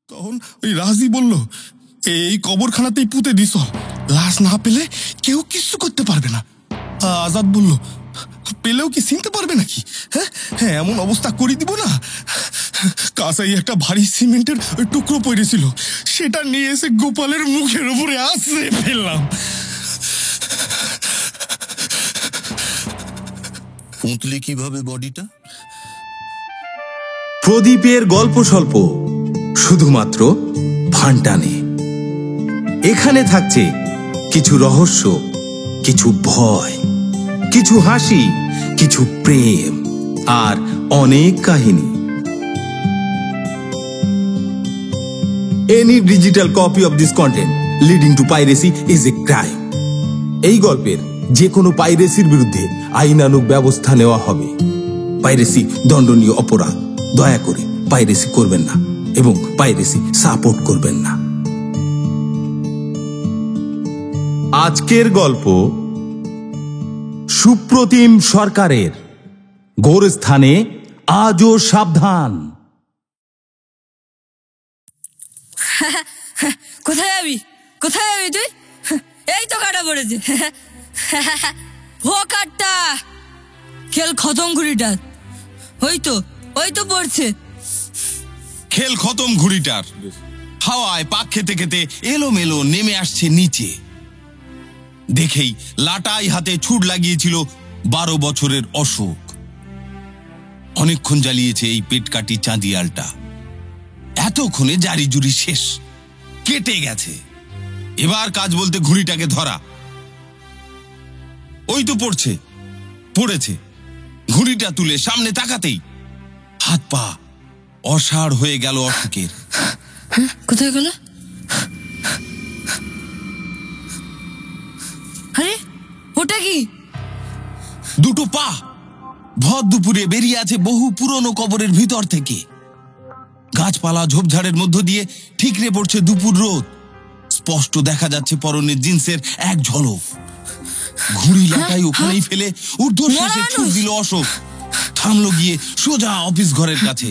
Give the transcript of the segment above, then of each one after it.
তখন ওই রাজি বলল, এই কবরখানাতেই পুঁতে দিস, লাশ না পেলে কেউ কিছু করতে পারবে না। আজাদ বলল, পেলেও কি চিনতে পারবে নাকি? হ্যাঁ হ্যাঁ, এমন অবস্থা করে দিব না। কাছাই একটা ভারী সিমেন্টের টুকরো পড়েছিল, সেটা নিয়ে এসে গোপালের মুখের উপরে আছড়ে ফেললাম। পুঁতলি কিভাবে বডিটা? প্রদীপের গল্প স্বল্প, শুধুমাত্র ফানটানে। এখানে থাকছে কিছু রহস্য, কিছু ভয়, কিছু হাসি, কিছু প্রেম আর অনেক কাহিনী। Any digital copy of this content leading to piracy is a crime. এই গল্পের যে কোনো পাইরেসির বিরুদ্ধে আইনানুগ ব্যবস্থা নেওয়া হবে। পাইরেসি দণ্ডনীয় অপরাধ। দয়া করে পাইরেসি করবেন না এবং পাইরেসি সাপোর্ট করবেন না। আজকের গল্প সুপ্রতিম সরকারের গোরস্থানে আজও সাবধান। কোথায় যাবি? কোথায় যাবি তুই? এই তো কাটা পড়েছে। কাটটা খেল খতম ঘুড়িটার। ওই তো পড়ছে। খেল খতম ঘুড়িটার। হাওয়ায় পাক খেতে খেতে এলোমেলো নেমে আসছে নিচে। দেখেই লাটাই হাতে ছুট লাগিয়েছিল 12 বছরের অশোক। অনেকক্ষণ জ্বালিয়েছে এই পেটকাটি চাঁদিয়ালটা। এতক্ষণে জারি জুরি শেষ, কেটে গেছে। এবার কাজ বলতে ঘুড়িটাকে ধরা। ওই তো পড়েছে। ঘুড়িটা তুলে সামনে তাকাতেই হাত পা অসাড় হয়ে গেল অশোকের। কোথায় গেল? আরে ওটা কি? দুটো পা ভর দুপুরে বেরিয়ে আছে বহু পুরনো কবরের ভিতর থেকে। গাছপালা ঝোপঝাড়ের মধ্য দিয়ে ঠিকরে পড়ছে দুপুর রোদ। স্পষ্ট দেখা যাচ্ছে পরনের জিন্সের এক ঝলক। ঘুড়ি লাটাই ওখানেই ফেলে ঊর্ধ্বশ্বাসে ছুট দিল অশোক। থামলো গিয়ে সোজা অফিস ঘরের কাছে।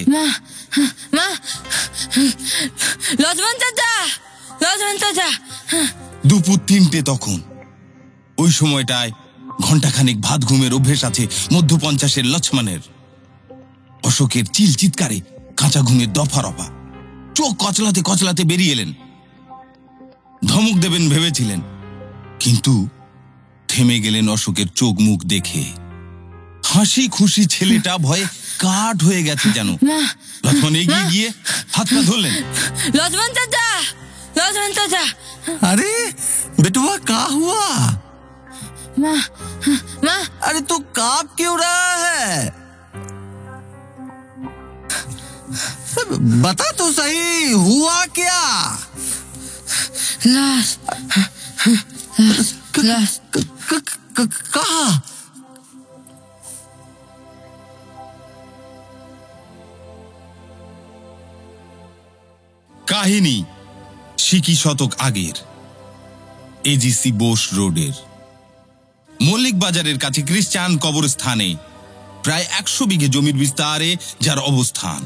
দুপুর 3টে তখন। ওই সময়টায় ঘণ্টাখানেক ভাত ঘুমের অভ্যেস আছে মধ্য 50-এর লক্ষ্মণের। অশোকের চিল চিৎকারে কাঁচা ঘুমের দফা রফা। চোখ কচলাতে কচলাতে বেরিয়ে এলেন। ধমক দেবেন ভেবেছিলেন, কিন্তু থেমে গেলেন অশোকের চোখ মুখ দেখে। হাসি খুশি ছেলেটা ভয়ে কাঠ হয়ে গেছে যেন। লক্ষ্মণ এগিয়ে গিয়ে হাত পা ধরলেন। লক্ষ্মণ চাচা। अरे बेटुआ का हुआ? अरे तू कांप क्यों रहा है? बता तो सही, हुआ क्या? लाश कहाँ? কাহিনী সিকি শতক আগের, এজিসি বোস রোডের মল্লিক বাজারের কাছে খ্রিস্টান কবরস্থানে প্রায় 100 বিঘে জমির বিস্তারে যার অবস্থান।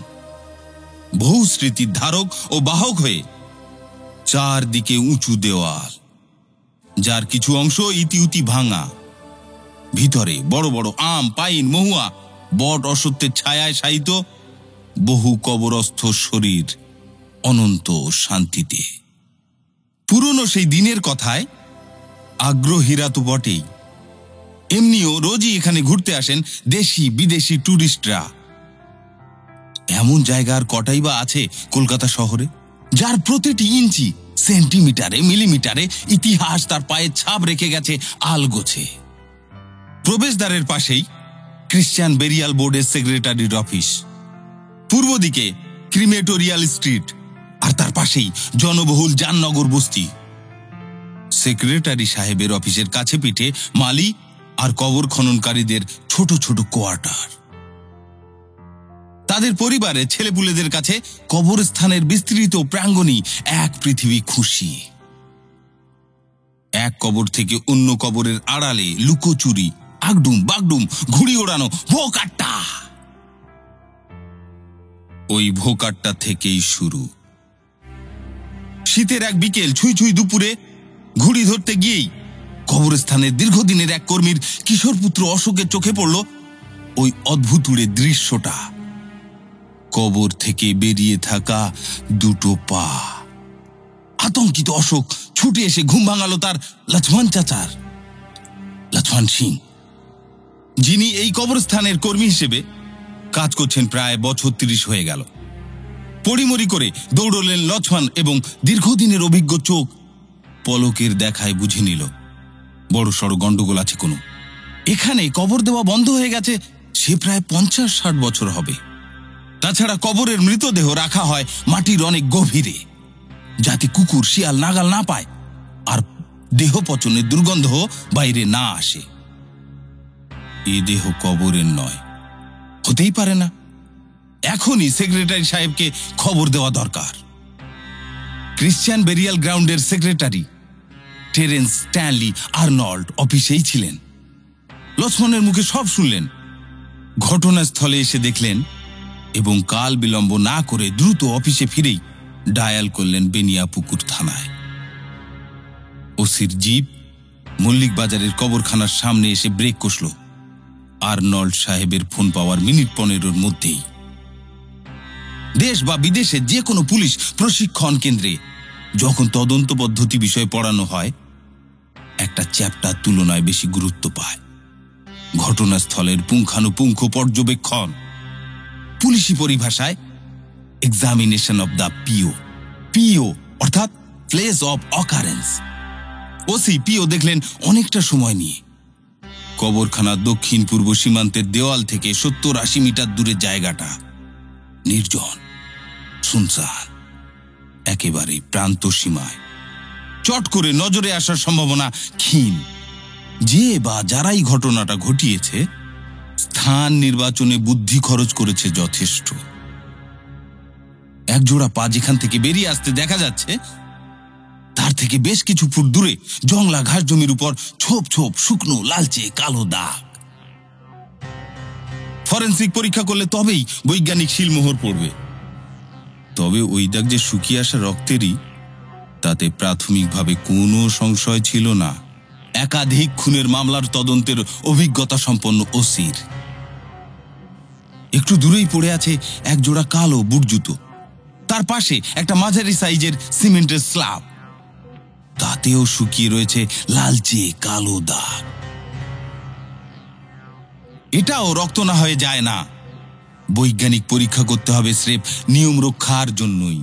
বহু স্মৃতির ধারক ও বাহক হয়ে চারদিকে উঁচু দেওয়াল, যার কিছু অংশ ইতিউতি ভাঙা। ভিতরে বড় বড় আম, পাইন, মহুয়া, বট অসত্যের ছায়ায় শায়িত বহু কবরস্থ শরীর অনন্ত শান্তিতে। পুরনো সেই দিনের কথায় আগ্রহীরা তো বটেই, এমনিও রোজই এখানে ঘুরতে আসেন দেশি বিদেশি টুরিস্টরা। এমন জায়গার কটাই বা আছে কলকাতা শহরে, যার প্রতিটি ইঞ্চি, সেন্টিমিটারে, মিলিমিটারে ইতিহাস তার পায়ে ছাপ রেখে গেছে আলগোছে। প্রবেশদ্বারের পাশেই খ্রিস্টান বেরিয়াল বোর্ডের সেক্রেটারির অফিস। পূর্ব দিকে ক্রিমেটোরিয়াল স্ট্রিট, আর তার পাশেই জনবহুল জামনগর বস্তি। সেক্রেটারি সাহেবের অফিসের কাছে পিঠে মালি আর কবর খননকারীদের ছোট ছোট কোয়ার্টার। তাদের পরিবারের ছেলেপুলেদের কাছে কবরস্থানের বিস্তৃত প্রাঙ্গণই এক পৃথিবী খুশি। এক কবর থেকে অন্য কবরের আড়ালে লুকোচুরি, আগডুম বাগডুম, ঘুড়ি ওড়ানো, ভোকাট্টা। ওই ভোকাট্টা থেকেই শুরু শীতের এক বিকেল ছুঁই ছুঁই দুপুরে ঘুড়ি ধরতে গিয়েই কবরস্থানের দীর্ঘদিনের এক কর্মীর কিশোর পুত্র অশোকের চোখে পড়ল ওই অদ্ভুতুড়ে দৃশ্যটা। কবর থেকে বেরিয়ে থাকা দুটো পা। আতঙ্কিত অশোক ছুটে এসে ঘুম ভাঙালো তার লক্ষ্মণ চাচার, লক্ষ্মণ সিং, যিনি এই কবরস্থানের কর্মী হিসেবে কাজ করছেন প্রায় বছর 30 হয়ে গেল। পড়িমড়ি করে দৌড়লেন লক্ষ্মণ এবং দীর্ঘদিনের অভিজ্ঞ চোখ পলকের দেখায় বুঝে নিল বড় সড় গন্ডগোল আছে কোনো। এখানে কবর দেওয়া বন্ধ হয়ে গেছে সে প্রায় 50-60 বছর হবে। তাছাড়া কবরের মৃতদেহ রাখা হয় মাটির অনেক গভীরে, যাতে কুকুর শিয়াল নাগাল না পায় আর দেহ পচনের দুর্গন্ধ বাইরে না আসে। এ দেহ কবরের নয়, হতেই পারে না। এখনই সেক্রেটারি সাহেবকে খবর দেওয়া দরকার। ক্রিশ্চিয়ান বেরিয়াল গ্রাউন্ডের সেক্রেটারি টেরেন্স স্ট্যানলি আর্নল্ড অফিসেই ছিলেন। লক্ষ্মণের মুখে সব শুনলেন, ঘটনাস্থলে এসে দেখলেন এবং কাল বিলম্ব না করে দ্রুত অফিসে ফিরেই ডায়াল করলেন বেনিয়াপুকুর থানায়। ওসির জিপ মল্লিক বাজারের কবরখানার সামনে এসে ব্রেক কষল আর্নল্ড সাহেবের ফোন পাওয়ার মিনিট 15 মধ্যেই। দেশ বা বিদেশে যে কোনো পুলিশ প্রশিক্ষণ কেন্দ্রে যখন তদন্ত পদ্ধতি বিষয় পড়ানো হয়, একটা চ্যাপ্টার তুলনায় বেশি গুরুত্ব পায় ঘটনাস্থলের পুঙ্খানুপুঙ্খ পর্যবেক্ষণ, পুলিশি পরিভাষায় এক্সামিনেশন অব দ্য পিও অর্থাৎ প্লেস অব অকারেন্স। ওসি পিও দেখলেন অনেকটা সময় নিয়ে। কবরখানার দক্ষিণ পূর্ব সীমান্তের দেওয়াল থেকে 70-80 মিটার দূরে জায়গাটা নির্জন, শুনশান, একেবারে প্রান্ত সীমায়। চট করে নজরে আসার সম্ভাবনা ক্ষীণ। যে বা যারাই ঘটনাটা ঘটিয়েছে স্থান নির্বাচনে বুদ্ধি খরচ করেছে যথেষ্ট। একজোড়া পা যেখান থেকে বেরিয়ে আসতে দেখা যাচ্ছে, তার থেকে বেশ কিছু ফুট দূরে জংলা ঘাস জমির উপর ছোপ ছোপ শুকনো লালচে কালো দাগ। ফরেনসিক পরীক্ষা করলে তবেই বৈজ্ঞানিক শিলমোহর পড়বে। তবে ওই দাগ যে শুকিয়ে আসা রক্তেরই, তাতে প্রাথমিকভাবে কোনো সংশয় ছিল না। একাধিক খুনের মামলার তদন্তের অভিজ্ঞতা সম্পন্ন ওসির। একটু দূরেই পড়ে আছে এক জোড়া কালো বুট জুতো, তার পাশে একটা মাঝারি সাইজের সিমেন্টের স্ল্যাব, তাতেও শুকিয়ে রয়েছে লালচে কালো দাগ। এটাও রক্ত না হয়ে যায় না, বৈজ্ঞানিক পরীক্ষা করতে হবে স্রেফ নিয়ম রক্ষার জন্যই।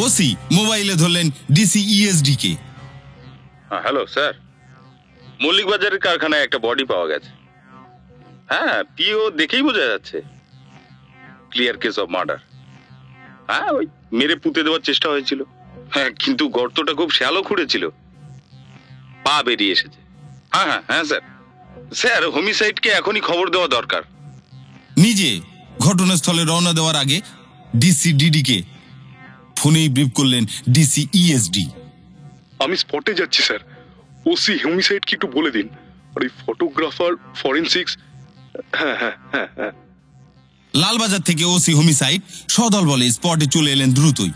ওসি মোবাইলে ধরলেন ডিসিইএসডি কে। হ্যালো স্যার, মল্লিক বাজারের কারখানায় একটা বডি পাওয়া গেছে। হ্যাঁ, পিও দেখেই বোঝা যাচ্ছে ক্লিয়ার কেস অফ মার্ডার। হ্যাঁ, ওই মেরে পুঁতে দেওয়ার চেষ্টা হয়েছিল। হ্যাঁ, কিন্তু গর্তটা খুব শ্যালো খুঁড়েছিল, পা বেরিয়ে এসেছে। হ্যাঁ হ্যাঁ হ্যাঁ স্যার, স্যার হোমিসাইডকে এখনই খবর দেওয়া দরকার। নিজে ঘটনাস্থলে রওনা দেওয়ার আগে ডিসিডিডি কে ফোনেই ব্রিফ করলেন ডিসিইএসডি। আমি স্পটে যাচ্ছি স্যার, ওসি হোমিসাইড কি একটু বলে দিন, আর ওই ফটোগ্রাফার ফরেনসিক্স। হ্যাঁ হ্যাঁ হ্যাঁ হ্যাঁ। লালবাজার থেকে ওসি হোমিসাইড সদল বলে স্পটে চলে এলেন দ্রুতই।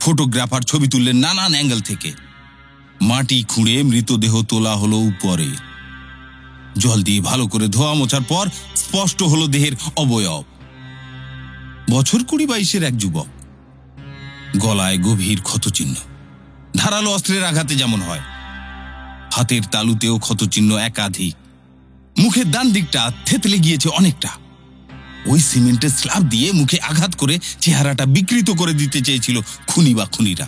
ফটোগ্রাফার ছবি তুললেন নানান অ্যাঙ্গেল থেকে। মাটি খুঁড়ে মৃতদেহ তোলা হলো উপরে। জল দিয়ে ভালো করে ধোয়া মোছার পর স্পষ্ট হলো দেহের অবয়ব। বছর 20-22-এর এক যুবক, গলায় গভীর ক্ষতচিহ্ন, ধারালো অস্ত্রের আঘাতে যেমন হয়, হাতের তালুতেও ক্ষতচিহ্ন একাধিক। মুখের ডান দিকটা থেতলে গিয়েছে অনেকটা। ওই সিমেন্টের স্ল্যাব দিয়ে মুখে আঘাত করে চেহারাটা বিকৃত করে দিতে চেয়েছিল খুনি বা খুনিরা।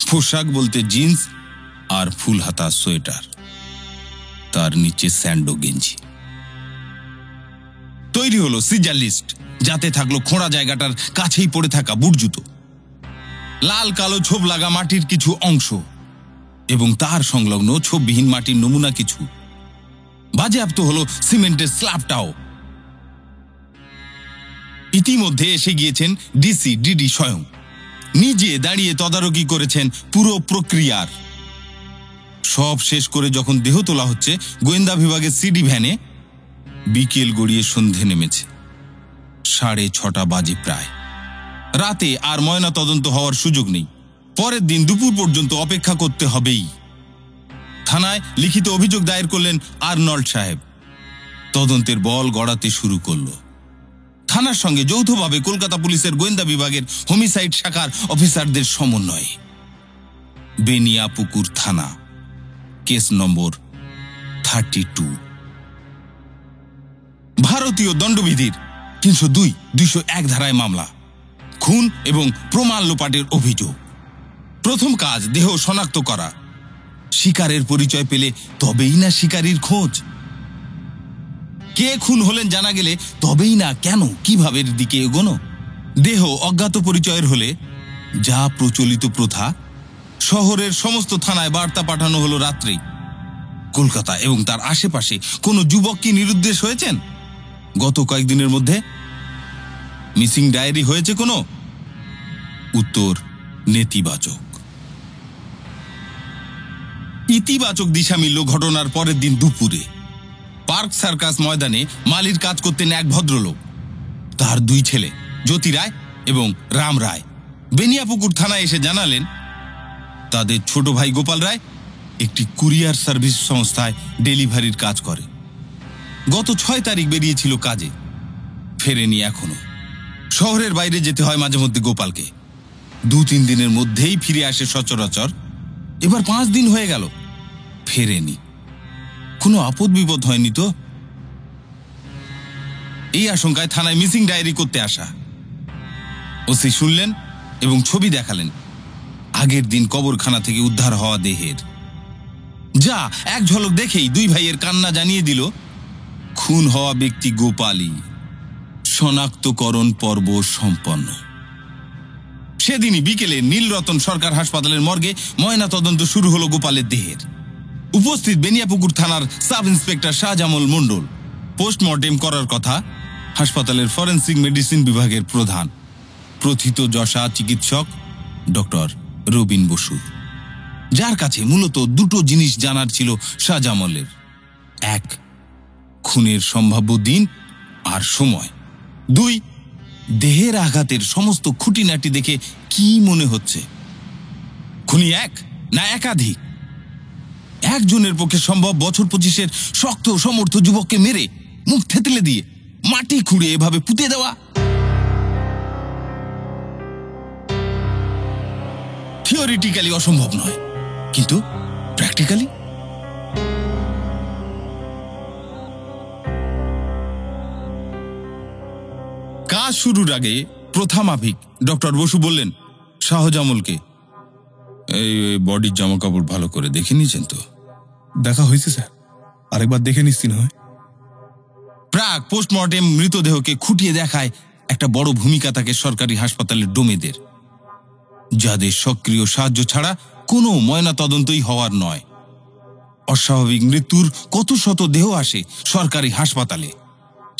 পোশাক বলতে জিন্স আর ফুল হাতা সোয়েটার, তার নিচে স্যান্ডো গেঞ্জি। তৈরি হলো সিজার লিস্ট, যাতে থাকলো খোঁড়া জায়গাটার কাছেই পড়ে থাকা বুট জুতো, লাল কালো ছোপ লাগা মাটির কিছু অংশ এবং তার সংলগ্ন ছোপবিহীন মাটির নমুনা কিছু। বাজেয়াপ্ত হলো সিমেন্টের স্ল্যাবটাও। ইতিমধ্যে এসে গিয়েছেন ডিসিডিডি স্বয়ং, নিজে দাঁড়িয়ে তদারকি করেছেন পুরো প্রক্রিয়ার। সব শেষ করে যখন দেহ তোলা হচ্ছে গোয়েন্দা বিভাগের সিডি ভ্যানে, বিকেল গড়িয়ে সন্ধে নেমেছে। 6:30 বাজে প্রায়। রাতে আর ময়না তদন্ত হওয়ার সুযোগ নেই, পরের দিন দুপুর পর্যন্ত অপেক্ষা করতে হবেই। থানায় লিখিত অভিযোগ দায়ের করলেন আর্নল্ড সাহেব। তদন্তের বল গড়াতে শুরু করলো। থানার সঙ্গে যৌথভাবে কলকাতা পুলিশের গোয়েন্দা বিভাগের হোমিসাইড শাখার অফিসারদের সমন্বয়ে বেনিয়াপুকুর থানা, কেস নম্বর 32। ভারতীয় দণ্ডবিধির 302-201 ধারায় মামলা, খুন এবং প্রমাণ লোপাটের অভিযোগ। প্রথম কাজ দেহ শনাক্ত করা। শিকারের পরিচয় পেলে তবেই না শিকারীর খোঁজ। কে খুন হলেন জানা গেলে তবেই না কেন কিভাবে দিকে এগোনো। দেহ অজ্ঞাত পরিচয়ের হলে যা প্রচলিত প্রথা, শহরের সমস্ত থানায় বার্তা পাঠানো হলো রাত্রেই। কলকাতা এবং তার আশেপাশে কোনো যুবক কি নিরুদ্দেশ হয়েছেন গত কয়েকদিনের মধ্যে? মিসিং ডায়েরি হয়েছে কোনো? উত্তর নেতিবাচক। ইতিবাচক দিশা মিলল ঘটনার পরের দিন দুপুরে। পার্ক সার্কাস ময়দানে মালির কাজ করতেন এক ভদ্রলোক। তার 2 ছেলে জ্যোতি রায় এবং রাম রায় বেনিয়াপুকুর থানায় এসে জানালেন তাদের ছোট ভাই গোপাল রায় একটি কুরিয়ার সার্ভিস সংস্থায় ডেলিভারির কাজ করে। গত 6 তারিখ বেরিয়েছিল কাজে, ফেরেনি এখনো। শহরের বাইরে যেতে হয় মাঝে মধ্যে গোপালকে। 2-3 দিনের মধ্যেই ফিরে আসে সচরাচর। এবার 5 দিন হয়ে গেল, ফেরেনি। কোনো আপদ বিপদ হয়নি তো? এই আশঙ্কায় থানায় মিসিং ডায়েরি করতে আসা। ওসি শুনলেন এবং ছবি দেখালেন আগের দিন কবরখানা থেকে উদ্ধার হওয়া দেহের। যা এক ঝলক দেখেই 2 ভাইয়ের কান্না জানিয়ে দিল খুন হওয়া ব্যক্তি গোপালই। শনাক্তকরণ পর্ব সম্পন্ন। সেদিনই বিকেলে নীলরতন সরকার হাসপাতালের মর্গে ময়না তদন্ত শুরু হলো গোপালের দেহের। উপস্থিত বেনিয়াপুকুর থানার সাব ইন্সপেক্টর শাহজামল মণ্ডল। পোস্টমর্টেম করার কথা হাসপাতালের ফরেন্সিক মেডিসিন বিভাগের প্রধান প্রথিতযশা চিকিৎসক ডক্টর রবিন বসু, যার কাছে মূলত 2টো জিনিস জানার ছিল শাহজামলের। 1, খুনের সম্ভাব্য দিন আর সময়। 2, দেহের আঘাতের সমস্ত খুঁটিনাটি দেখে কি মনে হচ্ছে, খুনি 1 না একাধিক? একজনের পক্ষে সম্ভব বছর 25-এর শক্ত সমর্থ যুবককে মেরে মুখ থেতলে দিয়ে মাটি খুঁড়ে এভাবে পুঁতে দেওয়া? থিওরিটিক্যালি অসম্ভব নয়, কিন্তু প্র্যাকটিক্যালি? কাজ শুরুর আগে প্রথামাফিক ডক্টর বসু বললেন শাহজামলকে, এই বডির জামা কাপড় ভালো করে দেখে নিয়েছেন তো? দেখা হয়েছে স্যার, আরেকবার দেখে নিচ্ছি না হয়। প্রাক পোস্টমর্টেম মৃতদেহকে খুঁটিয়ে দেখায় একটা বড় ভূমিকা থাকে সরকারি হাসপাতালের ডোমেদের, যাদের সক্রিয় সাহায্য ছাড়া কোনো ময়না তদন্তই হওয়ার নয়। অস্বাভাবিক মৃত্যুর কত শত দেহ আসে সরকারি হাসপাতালে।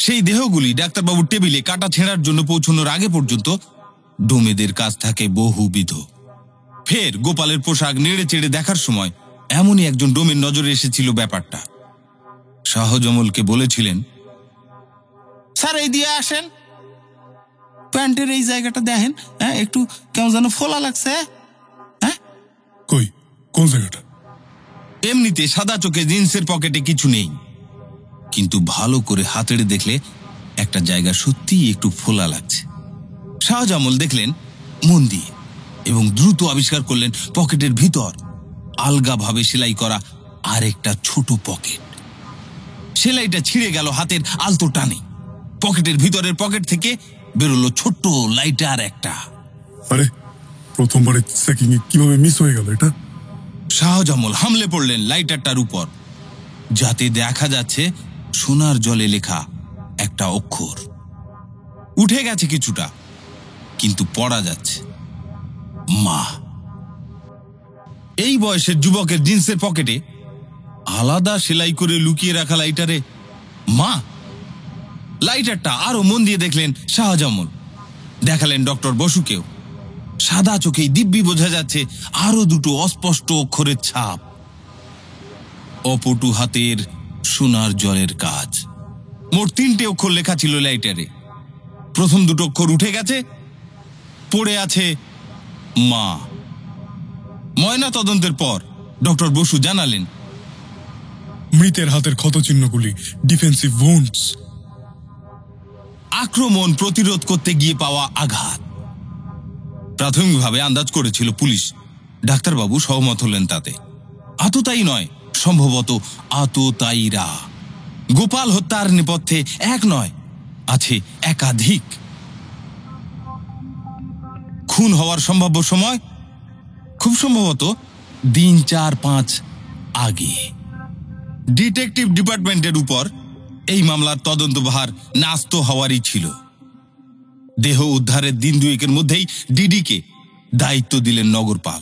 সেই দেহগুলি ডাক্তারবাবুর টেবিলে কাটা ছেঁড়ার জন্য পৌঁছানোর আগে পর্যন্ত ডোমেদের কাজ থাকে বহুবিধ। ফের গোপালের পোশাক নেড়ে চেড়ে দেখার সময় এমনই একজন ডোমের নজরে এসেছিল ব্যাপারটা। শাহজামলকে বলেছিলেন, স্যার এই দিয়ে আসেন, প্যান্টের এই জায়গাটা দেখেন, হ্যাঁ একটু কেমন যেন ফোলা লাগছে। হ্যাঁ কই, কোন জায়গাটা? এমনিতে সাদা চোখে জিন্সের পকেটে কিছু নেই, কিন্তু ভালো করে হাতেড়ে দেখলে একটা জায়গা সত্যিই একটু ফোলা লাগছে। শাহজামল দেখলেন মন দিয়ে এবং দ্রুত আবিষ্কার করলেন পকেটের ভিতর আলগাভাবে সেলাই করা আরেকটা ছোট পকেট। সেলাইটা ছিঁড়ে গেল হাতের আলতো টানে। পকেটের ভিতরের পকেট থেকে বেরোলো ছোট্ট লাইটার একটা। আরে, প্রথমবারে চেকিং এ কিভাবে মিস হয়ে গেল এটা? শাহজামল হামলে পড়লেন লাইটারটার উপর, যাতে দেখা যাচ্ছে সোনার জলে লেখা একটা অক্ষর। উঠে গেছে কিছুটা, কিন্তু পড়া যাচ্ছে মা। এই বয়সের যুবকের জিন্সের পকেটে আলাদা সেলাই করে লুকিয়ে রাখা লাইটারে মা। লাইটারটা আরো মন দিয়ে দেখলেন শাহজামল, দেখালেন ডক্টর বসুকেও। সাদা চোখেই দিব্যি বোঝা যাচ্ছে আরো 2টো অস্পষ্ট অক্ষরের ছাপ। অপটু হাতের সোনার জলের কাজ। মোট 3টে অক্ষর লেখা ছিল লাইটারে। প্রথম 2টো অক্ষর উঠে গেছে, পড়ে আছে মা। ময়না তদন্তের পর ডক্টর বসু জানালেন, মৃতের হাতের ক্ষতচিহ্নগুলি ডিফেন্সিভ উন্ডস। আক্রমণ প্রতিরোধ করতে গিয়ে পাওয়া আঘাত। প্রাথমিকভাবে আন্দাজ করেছিল পুলিশ, ডাক্তারবাবু সহমত হলেন তাতে। আততায়ী নয়, সম্ভবত আততায়ীরা। গোপাল হত্যার নেপথ্যে এক নয়, আছে একাধিক। খুন হওয়ার সম্ভাব্য সময় খুব সম্ভবত দিন 4-5 আগে। ডিটেকটিভ ডিপার্টমেন্টের উপর এই মামলার তদন্তভার ন্যস্ত হওয়ারই ছিল। দেহ উদ্ধারের দিন 2 মধ্যেই ডিডিকে দায়িত্ব দিলেন নগরপাল।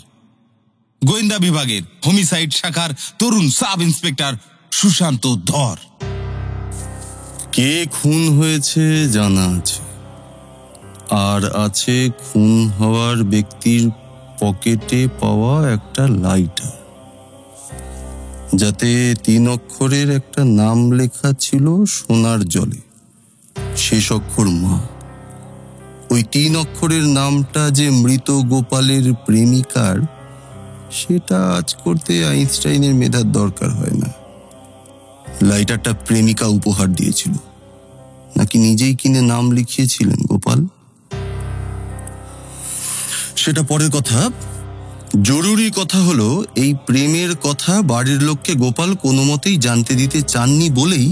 গোয়েন্দা বিভাগের হোমিসাইড শাখার তরুণ সাব ইন্সপেক্টর সুশান্ত ধর। কে খুন হয়েছে জানা আছে, আর আছে খুন হওয়ার ব্যক্তির পকেটে পাওয়া একটা লাইটার, যাতে 3 অক্ষরের একটা নাম লেখা ছিল সোনার জলে, শেষ অক্ষর মা। ওই 3 অক্ষরের নামটা যে মৃত গোপালের প্রেমিকার, সেটা আজ করতে আইনস্টাইনের মেধার দরকার হয় না। লাইটারটা প্রেমিকা উপহার দিয়েছিল, নাকি নিজেই কিনে নাম লিখিয়েছিলেন গোপাল, সেটা পরের কথা। জরুরি কথা হলো, এই প্রেমের কথা বাড়ির লোককে গোপাল কোনো মতেই জানতে দিতে চাননি বলেই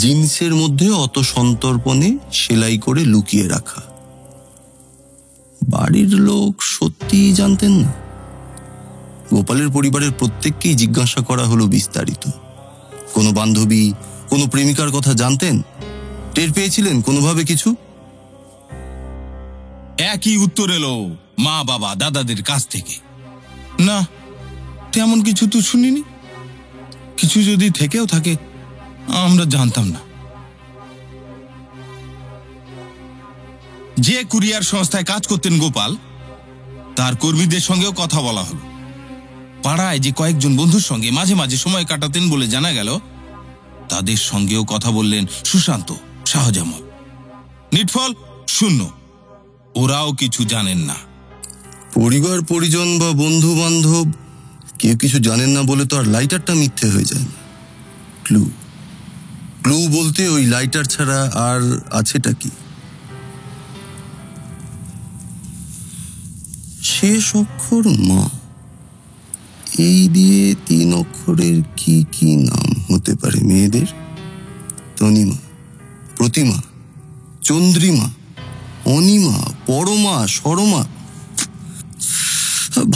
জিন্সের মধ্যে অত সন্তর্পণে সেলাই করে লুকিয়ে রাখা। বাড়ির লোক সত্যিই জানতেন না। গোপালের পরিবারের প্রত্যেককেই জিজ্ঞাসা করা হলো বিস্তারিত। কোনো বান্ধবী, কোনো প্রেমিকার কথা জানতেন? টের পেয়েছিলেন কোনোভাবে কিছু? একই উত্তর এলো মা, বাবা, দাদাদের কাছ থেকে। না, তেমন কিছু তো শুনিনি। কিছু যদি থেকেও থাকে আমরা জানতাম না। যে কুরিয়ার সংস্থায় কাজ করতেন গোপাল, তার কর্মীদের সঙ্গেও কথা বলা হলো। পাড়ায় যে কয়েকজন বন্ধুর সঙ্গে মাঝে মাঝে সময় কাটাতেন বলে জানা গেল, তাদের সঙ্গেও কথা বললেন সুশান্ত, শাহজামাল। নিটফল শূন্য, ওরাও কিছু জানেন না। পরিবার পরিজন বা বন্ধু বান্ধব কেউ কিছু জানেন না বলে তো আর লাইটারটা মিথ্যে হয়ে যায় না। ক্লু ক্লু বলতে ওই লাইটার ছাড়া আর আছেটা কি? শেষ অক্ষর মা, এই দিয়ে 3 অক্ষরের কি কি নাম হতে পারে মেয়েদের? তনিমা, প্রতিমা, চন্দ্রিমা, অনিমা, পরমা, সরমা।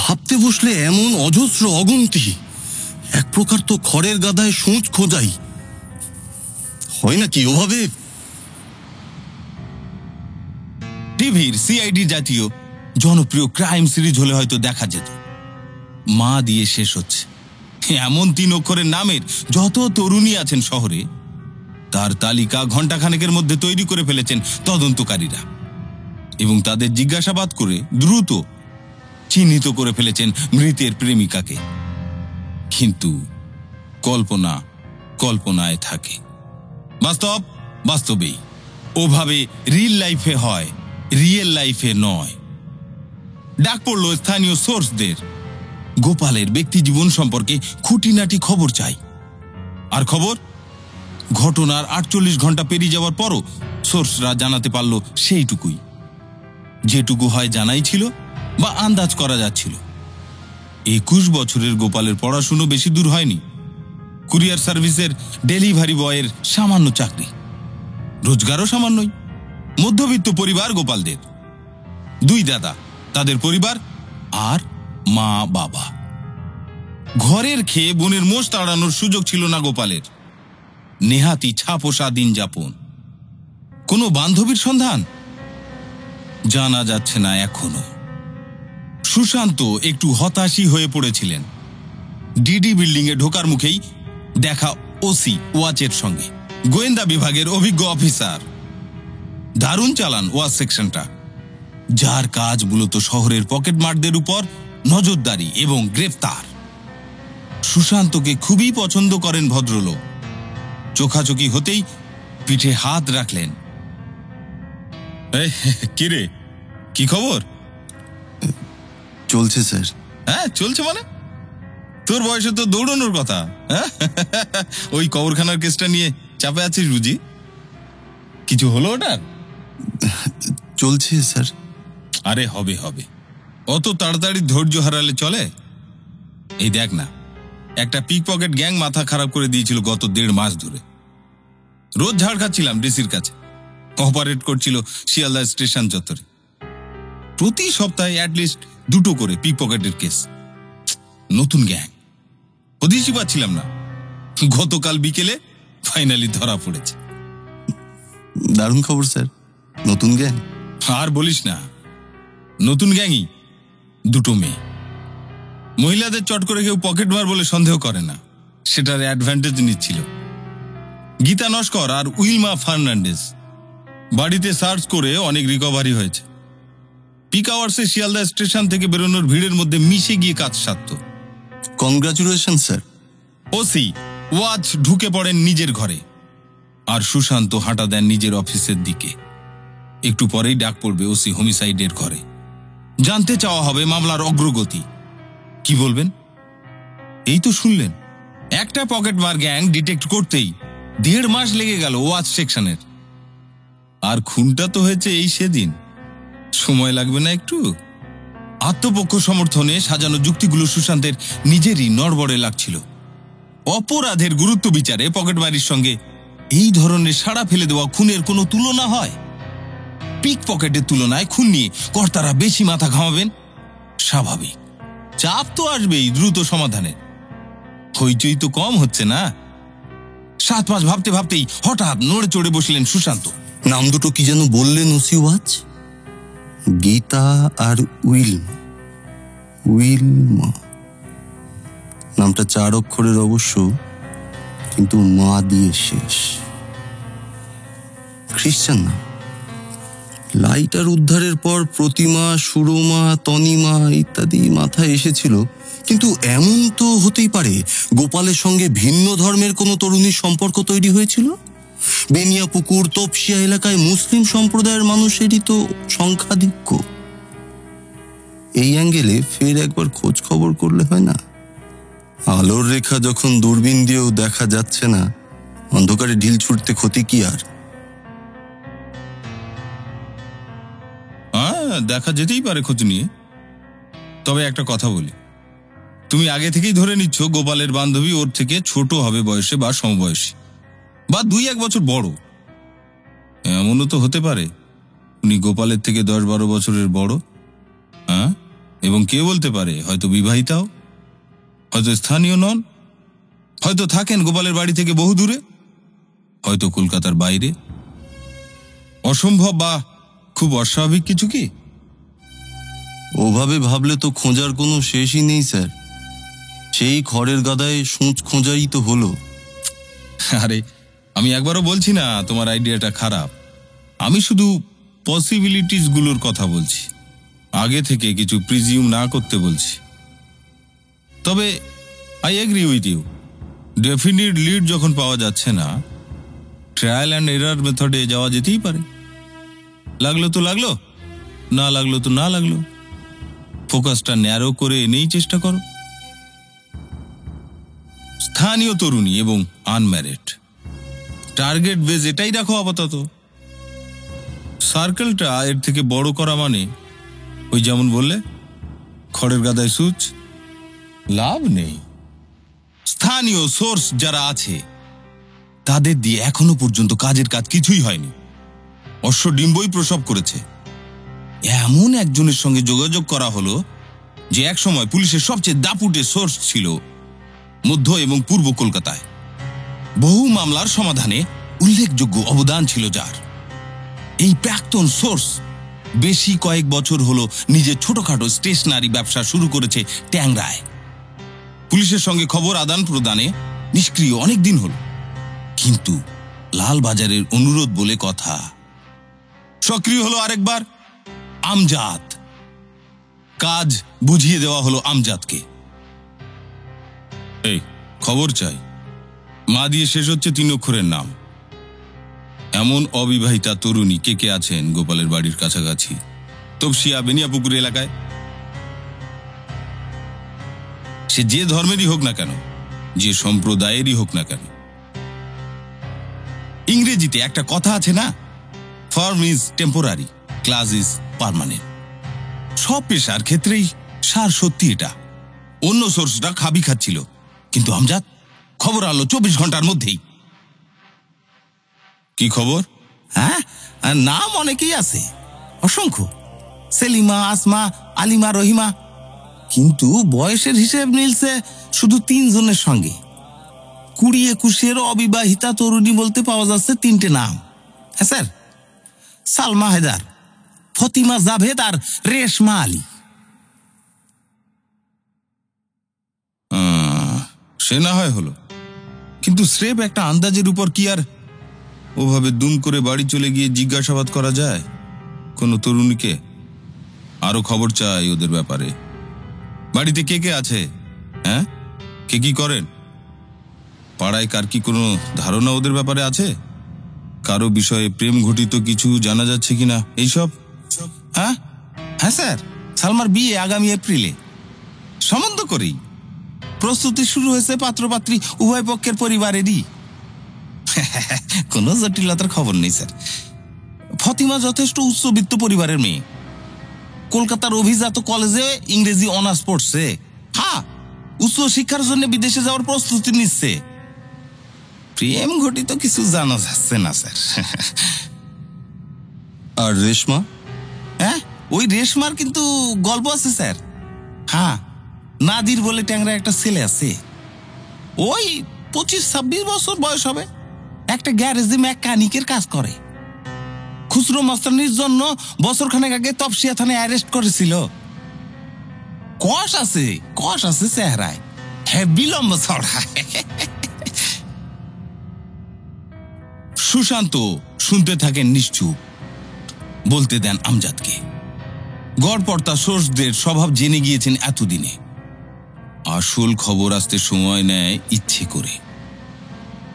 ভাবতে বসলে এমন অজস্র অগুন্তি, এক প্রকার তো খড়ের গাদায় সূঁচ খোঁজাই হয় নাকি ওভাবে? টিভির সিআইডি জাতীয় জনপ্রিয় ক্রাইম সিরিজ হলে হয়তো দেখা যেত। মা দিয়ে শেষ হচ্ছে এমন 3 অক্ষরের নামের যত তরুণী আছেন শহরে, তার তালিকা ঘণ্টাখানেকের মধ্যে তৈরি করে ফেলেছেন তদন্তকারীরা, এবং তাদের জিজ্ঞাসাবাদ করে দ্রুত চিহ্নিত করে ফেলেছেন মৃতের প্রেমিকাকে। কিন্তু কল্পনা কল্পনায় থাকে, বাস্তব বাস্তবেই। ওভাবে রিল লাইফে হয়, রিয়েল লাইফে নয়। ডাক পড়ল স্থানীয় সোর্সদের। গোপালের ব্যক্তি জীবন সম্পর্কে খুঁটিনাটি খবর চাই। আর খবর, ঘটনার 48 ঘন্টা পেরিয়ে যাওয়ার পরও সোর্সরা জানাতে পারল সেইটুকুই, যেটুকু হয় জানাই ছিল বা আন্দাজ করা যাচ্ছিল। 21 বছরের গোপালের পড়াশুনো বেশি দূর হয়নি। কুরিয়ার সার্ভিসের ডেলিভারি বয়ের সামান্য চাকরি, রোজগারও সামান্যই। মধ্যবিত্ত পরিবার গোপালদের, 2 দাদা, তাদের পরিবার, আর মা বাবা। ঘরের খেয়ে বোনের মোষ তাড়ানোর সুযোগ ছিল না গোপালের। নেহাতি ছাপোষা দিন যাপন। কোনো বান্ধবীর সন্ধান জানা যাচ্ছে না এখনো। সুশান্ত একটু হতাশই হয়ে পড়েছিলেন। ডিডি বিল্ডিং এ ঢোকার মুখেই দেখা ওসি ওয়াচের সঙ্গে, গোয়েন্দা বিভাগের অভিজ্ঞ অফিসার। দারুণ চালান ওয়াচ সেকশনটা, যার কাজ মূলত শহরের পকেটমারদের উপর নজরদারি এবং গ্রেফতার। সুশান্তকে খুবই পছন্দ করেন ভদ্রলোক। চোখাচোখি হতেই পিঠে হাত রাখলেন। কিরে, কি খবর? চলছে স্যার। হ্যাঁ চলছে মানে? তোর বয়সে তো দৌড়ানোর কথা। হ্যাঁ? ওই কবরখানার কেসটা নিয়ে চাপে আছিস বুঝি? কিছু হলো ওটার? চলছে স্যার। আরে হবে হবে, অত তাড়াতাড়ি ধৈর্য হারালে চলে? এই দেখ না, একটা পিক পকেট গ্যাং মাথা খারাপ করে দিয়েছিল গত 1.5 মাস ধরে। রোজ ঝাড় খাচ্ছিলাম ডিসির কাছে, অপারেট করছিল শিয়ালদা স্টেশন চত্বরে। প্রতি সপ্তাহে অ্যাটলিস্ট 2টো করে পিক পকেটের কেস। নতুন গ্যাং, হদিশই পাচ্ছিলাম না। গতকাল বিকেলে ফাইনালি ধরা পড়েছে। দারুণ খবর স্যার, নতুন গ্যাং? আর বলিস না, নতুন গ্যাংই, 2টো মেয়ে। মহিলাদের চট করে কেউ পকেট মার বলে সন্দেহ করে না, সেটার অ্যাডভান্টেজ নিচ্ছিল। গীতা নস্কর আর উইলমা ফার্নান্ডেজ। বাড়িতে সার্চ করে অনেক রিকভারি হয়েছে। পিক আওয়ার্সে শিয়ালদা স্টেশন থেকে বেরোনোর ভিড়ের মধ্যে মিশে গিয়ে কাজ সারত। Congratulation sir. ওসি ওয়াচ ঢুকে পড়েন নিজের ঘরে, আর সুশান্ত হাঁটা দেন নিজের অফিসের দিকে। একটু পরেই ডাক পড়বে ওসি হোমিসাইডের ঘরে। জানতে চাওয়া হবে মামলার অগ্রগতি। কি বলবেন? এই তো শুনলেন, একটা পকেট মার গ্যাং ডিটেক্ট করতেই 1.5 মাস লেগে গেল ওয়াচ সেকশনের। আর খুনটা তো হয়েছে এই সেদিন। সময় লাগবে না একটু? আত্মপক্ষ সমর্থনে সাজানো যুক্তিগুলো সুশান্তের নিজেরই নড়বড়ে লাগছিল। অপরাধের গুরুত্ব বিচারে পকেটমারির সঙ্গে এই ধরনের সাড়া ফেলে দেওয়া খুনের কোনো তুলনা হয়? পিক পকেটের তুলনায় খুন নিয়ে কর্তারা বেশি মাথা ঘামাবেন, স্বাভাবিক। চাপ তো আসবেই দ্রুত সমাধানে। হইচই তো কম হচ্ছে না। 7 মাস ভাবতে ভাবতেই হঠাৎ নড়ে চড়ে বসলেন সুশান্ত। নাম দুটো কি যেন বললেন ওসি ওয়াচ? গীতা আর উইলমা। নামটা 4 অক্ষরের অবশ্য, কিন্তু মা দিয়ে শেষ। খ্রিস্টান নাম। লাইটার উদ্ধারের পর প্রতিমা, সুরমা, তনিমা ইত্যাদি মাথায় এসেছিল, কিন্তু এমন তো হতেই পারে গোপালের সঙ্গে ভিন্ন ধর্মের কোনো তরুণীর সম্পর্ক তৈরি হয়েছিল। বেনিয়াপুকুর তপসিয়া এলাকায় মুসলিম সম্প্রদায়ের মানুষেরই তো সংখ্যাধিক্য। এই অ্যাঙ্গেলে ফের একবার খোঁজ খবর করলে হয় না? আলোর রেখা যখন দূরবীন দিয়েও দেখা যাচ্ছে না, অন্ধকারে ঢিল ছুটতে ক্ষতি কি আর? দেখা যেতেই পারে খোঁজ নিয়ে। তবে একটা কথা বলি, তুমি আগে থেকেই ধরে নিচ্ছ গোপালের বান্ধবী ওর থেকে ছোট হবে বয়সে বা সমবয়সী, বা 2-1 বছর বড়। এমনও তো হতে পারে উনি গোপালের থেকে 10-12 বছরের বড়। হ্যাঁ, এবং কে বলতে পারে, হয়তো বিবাহিতাও, হয়তো স্থানীয় নন, হয়তো থাকেন গোপালের বাড়ি থেকে বহু দূরে, হয়তো কলকাতার বাইরে। অসম্ভব বা খুব অস্বাভাবিক কিছু কি? ওভাবে ভাবলে তো খোঁজার কোনো শেষই নেই স্যার। সেই খড়ের গাদায় সূঁচ খোঁজাই তো হলো। আরে আমি একবারও বলছি না তোমার আইডিয়াটা খারাপ। আমি শুধু পসিবিলিটিস গুলোর কথা বলছি, আগে থেকে কিছু প্রিজিউম না করতে বলছি। তবে I agree with you, definite lead যখন পাওয়া যাচ্ছে না, ট্রায়াল অ্যান্ড এরার মেথডে যাওয়া যেতেই পারে। লাগলো তো লাগলো, না লাগলো তো না লাগলো। ফোকাসটা ন্যারো করে এনেই চেষ্টা করো। স্থানীয় তরুণী এবং আনম্যারিড, টার্গেট বেজ এটাই রাখো আপাতত। সার্কেলটা এর থেকে বড় করা মানে ওই যেমন বললে খড়ের গাদায় সূচ, লাভ নেই। স্থানীয় সোর্স যারা আছে তাদের দিয়ে এখনো পর্যন্ত কাজের কাজ কিছুই হয়নি। অশ্বডিম্বই প্রসব করেছে। এমন একজনের সঙ্গে যোগাযোগ করা হলো যে একসময় পুলিশের সবচেয়ে দাপুটে সোর্স ছিল মধ্য এবং পূর্ব কলকাতায়। বহু মামলার সমাধানে উল্লেখযোগ্য অবদান ছিল যার। এই প্রাক্তন সোর্স বেশি কয়েক বছর হলো নিজের ছোটখাটো স্টেশনারি ব্যবসা শুরু করেছে ট্যাংরায়। পুলিশের সঙ্গে খবর আদান প্রদানে নিষ্ক্রিয় অনেক দিন হলো, কিন্তু লালবাজারের অনুরোধ বলে কথা, সক্রিয় হলো আরেকবার আমজাদ। কাজ বুঝিয়ে দেওয়া হলো আমজাদকে। এই খবর চাই। মা দিয়ে শেষ হচ্ছে 3 অক্ষরের নাম। এমন অবিবাহিতা তরুণী কে কে আছেন গোপালের বাড়ির কাছাকাছি, তপসিয়া বেনিয়াপুকুর এলাকায়? সে যে ধর্মেরই হোক না কেন, যে সম্প্রদায়েরই হোক না কেন। ইংরেজিতে একটা কথা আছে না, form is temporary, class is permanent. সব পেশার ক্ষেত্রেই সার সত্যি এটা। অন্য সোর্সটা খাবি খাচ্ছিল, কিন্তু আমজাদ খবর আলো 24 ঘন্টার মধ্যেই। কি খবর? হ্যাঁ, নাম অনেকেই আছে, অসংখ্য, সেলিমা, আসমা, আলিমা, রহিমা, কিন্তু বয়সের হিসেব মিলছে শুধু 3 জনের সঙ্গে। 20-21 অবিবাহিতা তরুণী বলতে পাওয়া যাচ্ছে 3টে নাম। হ্যাঁ স্যার, সালমা হায়দার, ফতিমা জাভেদ আর রেশমা আলী। সে না হয় হলো, কিন্তু স্রেফ একটা আন্দাজের উপর কি আর ওভাবে দুম করে বাড়ি চলে গিয়ে জিজ্ঞাসাবাদ করা যায় কোনো তরুণীকে? আরো খবর চাই ওদের ব্যাপারে। বাড়িতে কে কে আছে? হ্যাঁ, কে কি করেন? পাড়ায় কার কি কোনো ধারণা ওদের ব্যাপারে আছে? কারো বিষয়ে প্রেম ঘটিত কিছু জানা যাচ্ছে কিনা এইসব? হ্যাঁ হ্যাঁ স্যার, সালমার বিয়ে আগামী এপ্রিলে। সম্বন্ধ করেই প্রস্তুতি শুরু হয়েছে, পাত্রপাত্রী উভয় পক্ষের পরিবারেরই। কোনো জটিলতার খবর নেই স্যার। ফতিমা যথেষ্ট উচ্চবিত্ত পরিবারের মেয়ে, কলকাতার অভিজাত কলেজে ইংরেজি অনার্স পড়ছে। হ্যাঁ, উচ্চ শিক্ষার জন্য বিদেশে যাওয়ার প্রস্তুতি নিচ্ছে। প্রেম ঘটিত কিছু জানা যাচ্ছে না স্যার। আর রেশমা? হ্যাঁ, ওই রেশমার কিন্তু গল্প আছে স্যার। হ্যাঁ, নাদির বলে ট্যাংরা একটা ছেলে আছে, ওই 25-26 বছর বয়স হবে। একটা গ্যারেজে মেকানিকের কাজ করে। খুচরো মাস্তানির জন্য বছরখানেক আগে তপসিয়া থানায় অ্যারেস্ট করেছিল। কষ আছে চেহারায়, হেভি লম্বা ছড়া। সুশান্ত শুনতে থাকেন নিশ্চুপ, বলতে দেন আমজাদকে। গড়পড়তা সোর্সদের স্বভাব জেনে গিয়েছেন এতদিনে। আসল খবর আসতে সময় নেয় ইচ্ছে করে,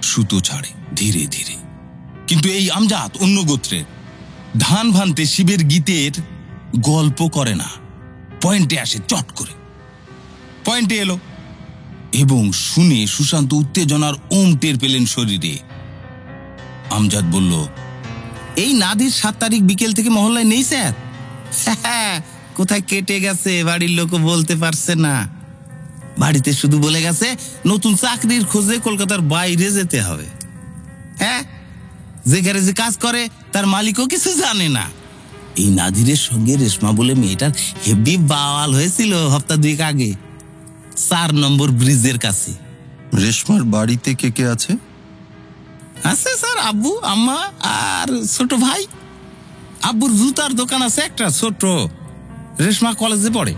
সুতো ছাড়ে ধীরে ধীরে। কিন্তু এই আমজাদ অন্য গোত্রের, ধান ভানতে শিবের গীতের গল্প করে না, পয়েন্টে আসে চট করে। পয়েন্টে এলো এবং শুনে সুশান্ত উত্তেজনার ওম টের পেলেন শরীরে। আমজাদ বলল, এই নাদির 7 তারিখ বিকেল থেকে মহল্লায় নেই স্যার। কোথায় কেটে গেছে বাড়ির লোকও বলতে পারছে না। বাড়িতে শুধু বলে গেছে নতুন চাকরির খোঁজে কলকাতার বাইরে যেতে হবে। হ্যাঁ, যে গ্যারেজে কাজ করে তার মালিকও কিছু জানে না। এই নাদিরের সঙ্গে রেশমা বলে মেয়েটার হেভি বাওয়াল হয়েছিল সপ্তাহ 2 আগে, 4 নম্বর ব্রিজের কাছে। রেশমার বাড়িতে কে কে আছে? আছে স্যার, আব্বু, আম্মা আর ছোট ভাই। আব্বুর জুতার দোকান আছে একটা ছোট। রেশমা কলেজে পড়ে,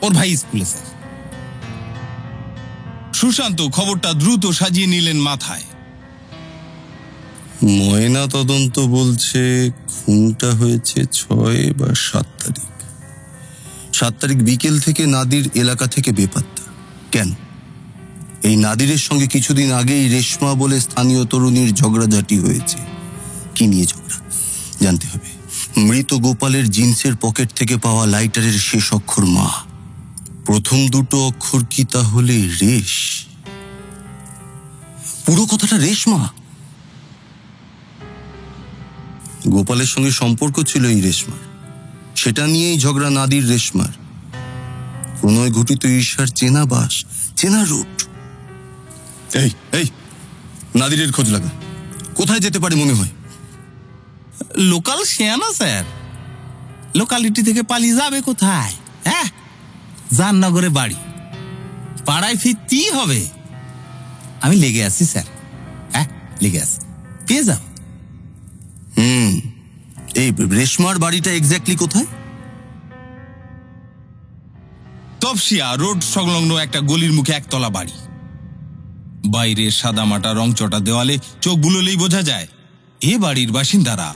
ওর ভাই স্কুলে স্যার। সুশান্ত খবরটা দ্রুত সাজিয়ে নিলেন মাথায়। ময়না তদন্ত বলছে খুনটা হয়েছে 6 বা 7 তারিখ। 7 তারিখ বিকেল থেকে নাদির এলাকা থেকে বেপাত্তা। কেন? এই নাদিরের সঙ্গে কিছুদিন আগেই রেশমা বলে স্থানীয় তরুণীর ঝগড়াঝাটি হয়েছে। কি নিয়ে ঝগড়া জানতে হবে। মৃত গোপালের জিন্সের পকেট থেকে পাওয়া লাইটারের শেষ অক্ষর মা, প্রথম 2 অক্ষর কি তাহলে রেশ? পুরো কথাটা রেশমা। গোপালের সঙ্গে সম্পর্ক ছিল এই রেশমার, সেটা নিয়েই ঝগড়া নাদির রেশমার। প্রণয় ঘটিত ঈর্ষার চেনা বাস, চেনা রুট। এই এই নাদিরের খোঁজ লাগা, কোথায় যেতে পারে মনে হয়? লোকাল শেয়ানা স্যার, লোকালিটি থেকে পালিয়ে যাবে কোথায়? হ্যাঁ, জাননগরে বাড়ি, পাড়ায় ফিরতেই হবে। আমি লেগে আছি স্যার, হ্যাঁ লেগে আছি, পেয়ে যাও। এই রেশমার বাড়িটা এক্স্যাক্টলি কোথায়? তপসিয়া রোড সংলগ্ন একটা গলির মুখে একতলা বাড়ি। বাইরে সাদামাটা রংচটা দেওয়ালে চোখ বুলোলেই বোঝা যায় এ বাড়ির বাসিন্দারা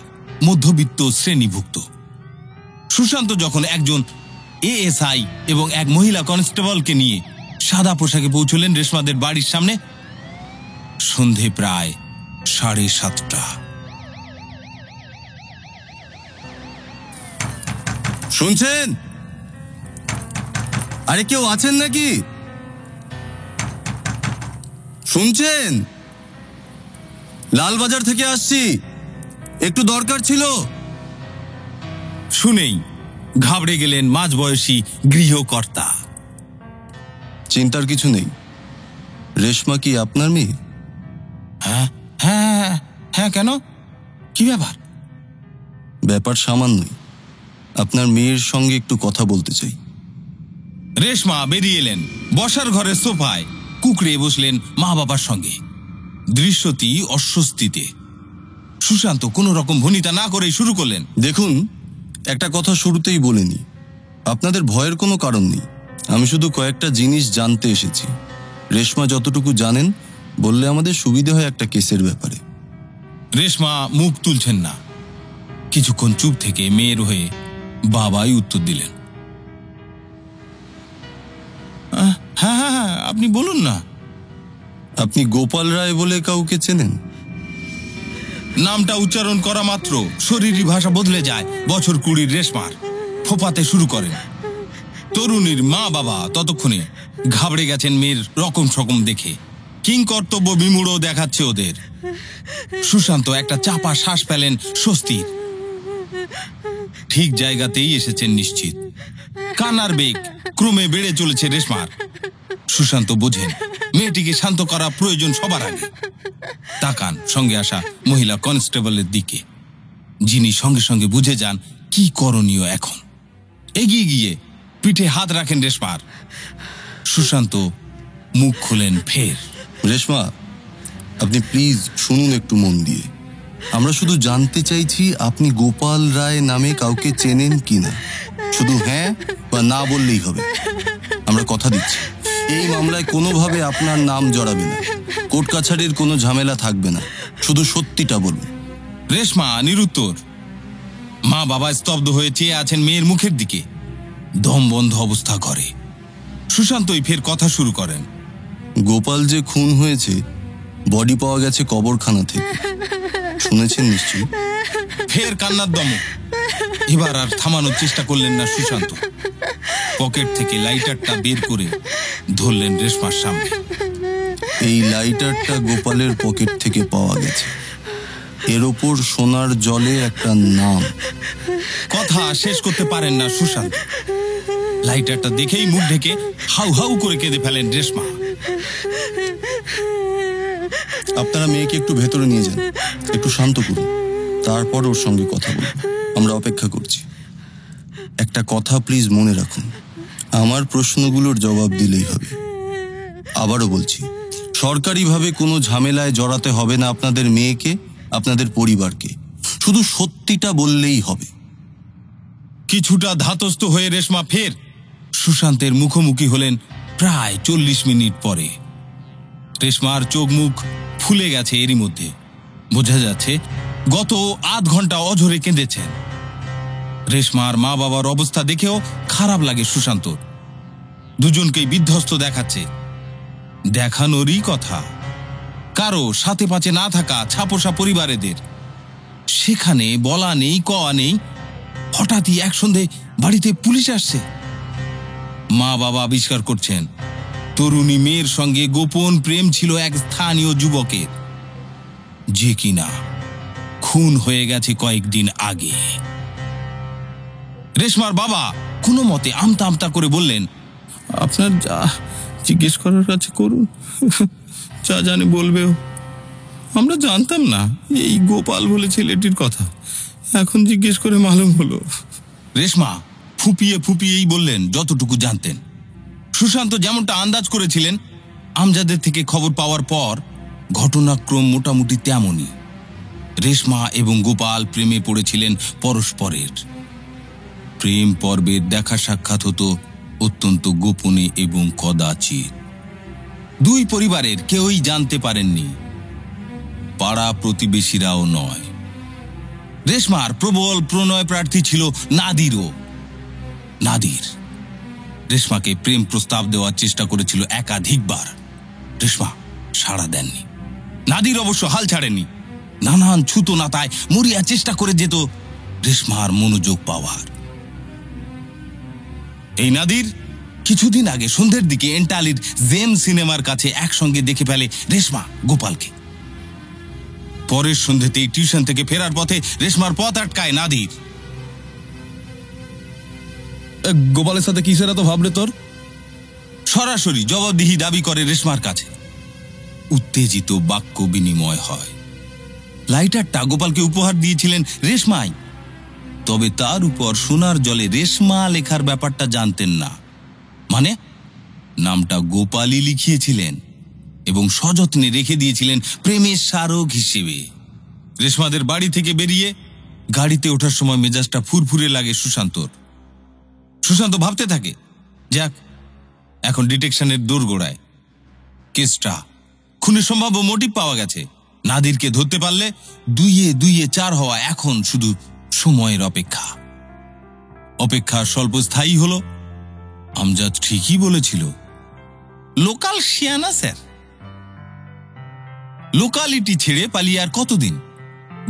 মধ্যবিত্ত শ্রেণীভুক্ত। সুশান্ত যখন একজন এএসআই এবং এক মহিলা কনস্টেবলকে নিয়ে সাদা পোশাকে পৌঁছলেন রেশমাদের বাড়ির সামনে, সন্ধে প্রায় 7:30। শুনছেন? আরে কেউ আছেন নাকি? শুনছেন? লালবাজার থেকে আসছি, একটু দরকার ছিল। শুনেই ঘাবড়ে গেলেন মাঝবয়সী গৃহকর্তা। চিন্তার কিছু নেই। রেশমা কি আপনার মেয়ে? হ্যাঁ হ্যাঁ হ্যাঁ, কেন? কি ব্যাপার? ব্যাপার সামান্যই। আপনার মেয়ের সঙ্গে একটু কথা বলতে চাই। রেশমা বেরিয়ে এলেন। বসার ঘরের সোফায় কুকড়ে বসলেন মা বাবার সঙ্গে, দৃশ্যটি অস্বস্তিতে। সুশান্ত কোনো রকম ভনিতা না করেই শুরু করলেন। দেখুন, একটা কথা শুরুতেই বলিনি, আপনাদের ভয়ের কোনো কারণ নেই। আমি শুধু কয়েকটা জিনিস জানতে এসেছি। রেশমা যতটুকু জানেন বললে আমাদের সুবিধে হয় একটা কেসের ব্যাপারে। রেশমা মুখ তুলছেন না। কিছুক্ষণ চুপ থেকে মেয়ের হয়ে বাবাই উত্তর দিলেন। হ্যাঁ হ্যাঁ হ্যাঁ, আপনি বলুন না। আপনি গোপাল রায় বলে কাউকে চেনেন? নামটা উচ্চারণ করা মাত্র শরীরী ভাষা বদলে যায় বছর 20 রেশমার। ফোপাতে শুরু করেন। তরুণীর মা বাবা ততক্ষণে ঘাবড়ে গেছেন মেয়ের রকম সকম দেখে। কিংকর্তব্য বিমূঢ় দেখাচ্ছে ওদের। সুশান্ত একটা চাপা শ্বাস পেলেন স্বস্তির। ঠিক জায়গাতেই এসেছেন নিশ্চিত। কান্নার বেগ ক্রমে বেড়ে চলেছে রেশমার। সুশান্ত বোঝেন মেয়েটিকে শান্ত করা প্রয়োজন সবার আগে। তাকান সঙ্গে আসা মহিলা কনস্টেবলের দিকে, যিনি সঙ্গে সঙ্গে বুঝে যান কি করণীয় এখন। এগিয়ে গিয়ে পিঠে হাত রাখেন রেশমার। সুশান্ত মুখ খুলেন ফের। রেশমা, আপনি প্লিজ শুনুন একটু মন দিয়ে। আমরা শুধু জানতে চাইছি আপনি গোপাল রায় নামে কাউকে চেনেন কিনা। শুধু হ্যাঁ বা না বললেই হবে। আমরা কথা দিচ্ছি, এই মামলায় কোনোভাবে আপনার নাম জড়াবে না। কোর্ট কাছারির কোনো ঝামেলা থাকবে না। শুধু সত্যিটা বলুন। রেশমা নিরুত্তর। মা বাবা স্তব্ধ হয়ে চেয়ে আছেন মেয়ের মুখের দিকে, দম বন্ধ অবস্থা করে। সুশান্তই ফের কথা শুরু করেন। গোপাল যে খুন হয়েছে, বডি পাওয়া গেছে কবরখানা থেকে। শুনেছেন নিশ্চয়ই? ফের কান্নার দমক। এবার আর থামানোর চেষ্টা করলেন না সুশান্ত। পকেট থেকে লাইটারটা বের করে ধরলেন রেশমার সামনে। এই লাইটারটা গোপালের পকেট থেকে পাওয়া গেছে। এর ওপর সোনার জলে একটা নাম। কথা শেষ করতে পারেন না সুশান্ত। লাইটারটা দেখেই মুখ ঢেকে হাউ হাউ করে কেঁদে ফেলেন রেশমা। আপনারা মেয়েকে একটু ভেতরে নিয়ে যান, একটু শান্ত করুন, তারপর ওর সঙ্গে কথা বলবো। আমরা অপেক্ষা করছি। একটা কথা প্লিজ মনে রাখুন, আমার প্রশ্নগুলোর জবাব দিলেই হবে। আবারও বলছি, সরকারিভাবে কোনো ঝামেলায় জড়াতে হবে না আপনাদের মেয়েকে, আপনাদের পরিবারকে। শুধু সত্যিটা বললেই হবে। কিছুটা ধাতস্থ হয়ে রেশমা ফের সুশান্তের মুখোমুখি হলেন প্রায় 40 মিনিট পরে। রেশমার চোখ মুখ ফুলে গেছে। এরই মধ্যে বোঝা যাচ্ছে গত আধ ঘন্টা অঝরে কেঁদেছেন। রেশমার মা বাবার অবস্থা দেখেও খারাপ লাগে সুশান্তর। দুজনকেই বিধ্বস্ত দেখাচ্ছে। দেখানোরই কথা। কারো সাথে পাচে না থাকা ছাপোষা পরিবারেদের। সেখানে বলা নেই কওয়া নেই, হঠাৎই এক সন্ধে বাড়িতে পুলিশ আসছে। মা বাবা আবিষ্কার করছেন তরুণী মেয়ের সঙ্গে গোপন প্রেম ছিল এক স্থানীয় যুবকের, যে কিনা খুন হয়ে গেছে কয়েকদিন আগে। রেশমার বাবা কোনো মতে আমতা আমতা করে বললেন, আপনার যা জিজ্ঞেস করার কাছে করুন, যা জানে বলবেও। আমরা জানতাম না এই গোপাল বলে ছেলেটির কথা, এখন জিজ্ঞেস করে মালুম হলো। রেশমা ফুপিয়ে ফুপিয়েই বললেন যতটুকু জানতেন। সুশান্ত যেমনটা আন্দাজ করেছিলেন, আমজাদের থেকে খবর পাওয়ার পর ঘটনাক্রম মোটামুটি তেমনই। রেশমা এবং গোপাল প্রেমে পড়েছিলেন পরস্পরের। প্রেম পর্বের দেখা সাক্ষাৎ হতো অত্যন্ত গোপনে এবং কদাচিৎ। দুই পরিবারের কেউই জানতে পারেননি, পাড়া প্রতিবেশীরাও নয়। রেশমার প্রবল প্রণয় প্রার্থী ছিল নাদিরও। নাদির রেশমাকে প্রেম প্রস্তাব দেওয়ার চেষ্টা করেছিল একাধিকবার। রেশমা সাড়া দেননি। নাদির অবশ্য হাল ছাড়েনি। নানান ছুতো নাতায় মরিয়া চেষ্টা করে যেত রেশমার মনোযোগ পাওয়ার। এই নাদির কিছুদিন আগে সন্ধ্যের দিকে এন্টালির জেম সিনেমার কাছে একসঙ্গে দেখে ফেলে রেশমা গোপালকে। পরের সন্ধ্যেতেই টিউশন থেকে ফেরার পথে রেশমার পথ আটকায় নাদির। গোপালের সাথে কিসের এত ভাবরে তোর? সরাসরি জবাবদিহি দাবি করে রেশমার কাছে। উত্তেজিত বাক্য বিনিময় হয়। লাইটারটা গোপালকে উপহার দিয়েছিলেন রেশমাই, তবে তার উপর সোনার জলে রেশমা লেখার ব্যাপারটা জানতেন না। মানে নামটা গোপালই লিখিয়েছিলেন এবং সযত্নে রেখে দিয়েছিলেন প্রেমের স্মারক হিসেবে। রেশমাদের বাড়ি থেকে বেরিয়ে গাড়িতে ওঠার সময় মেজাজটা ফুরফুরে লাগে সুশান্তর। সুশান্ত ভাবতে থাকে, যাক এখন ডিটেকশনের দোরগোড়ায়। কেসটা খুনের সম্ভাব্য মোটিভ পাওয়া গেছে। নাদিরকে ধরতে পারলে 2-2 4 হওয়া এখন শুধু সময়ের অপেক্ষা। অপেক্ষা স্বল্পস্থায়ী হলো। আমজাদ ঠিকই বলেছিল, লোকাল শিয়ানা স্যার। লোকালিটি ছেড়ে পালিয়ে আর কতদিন?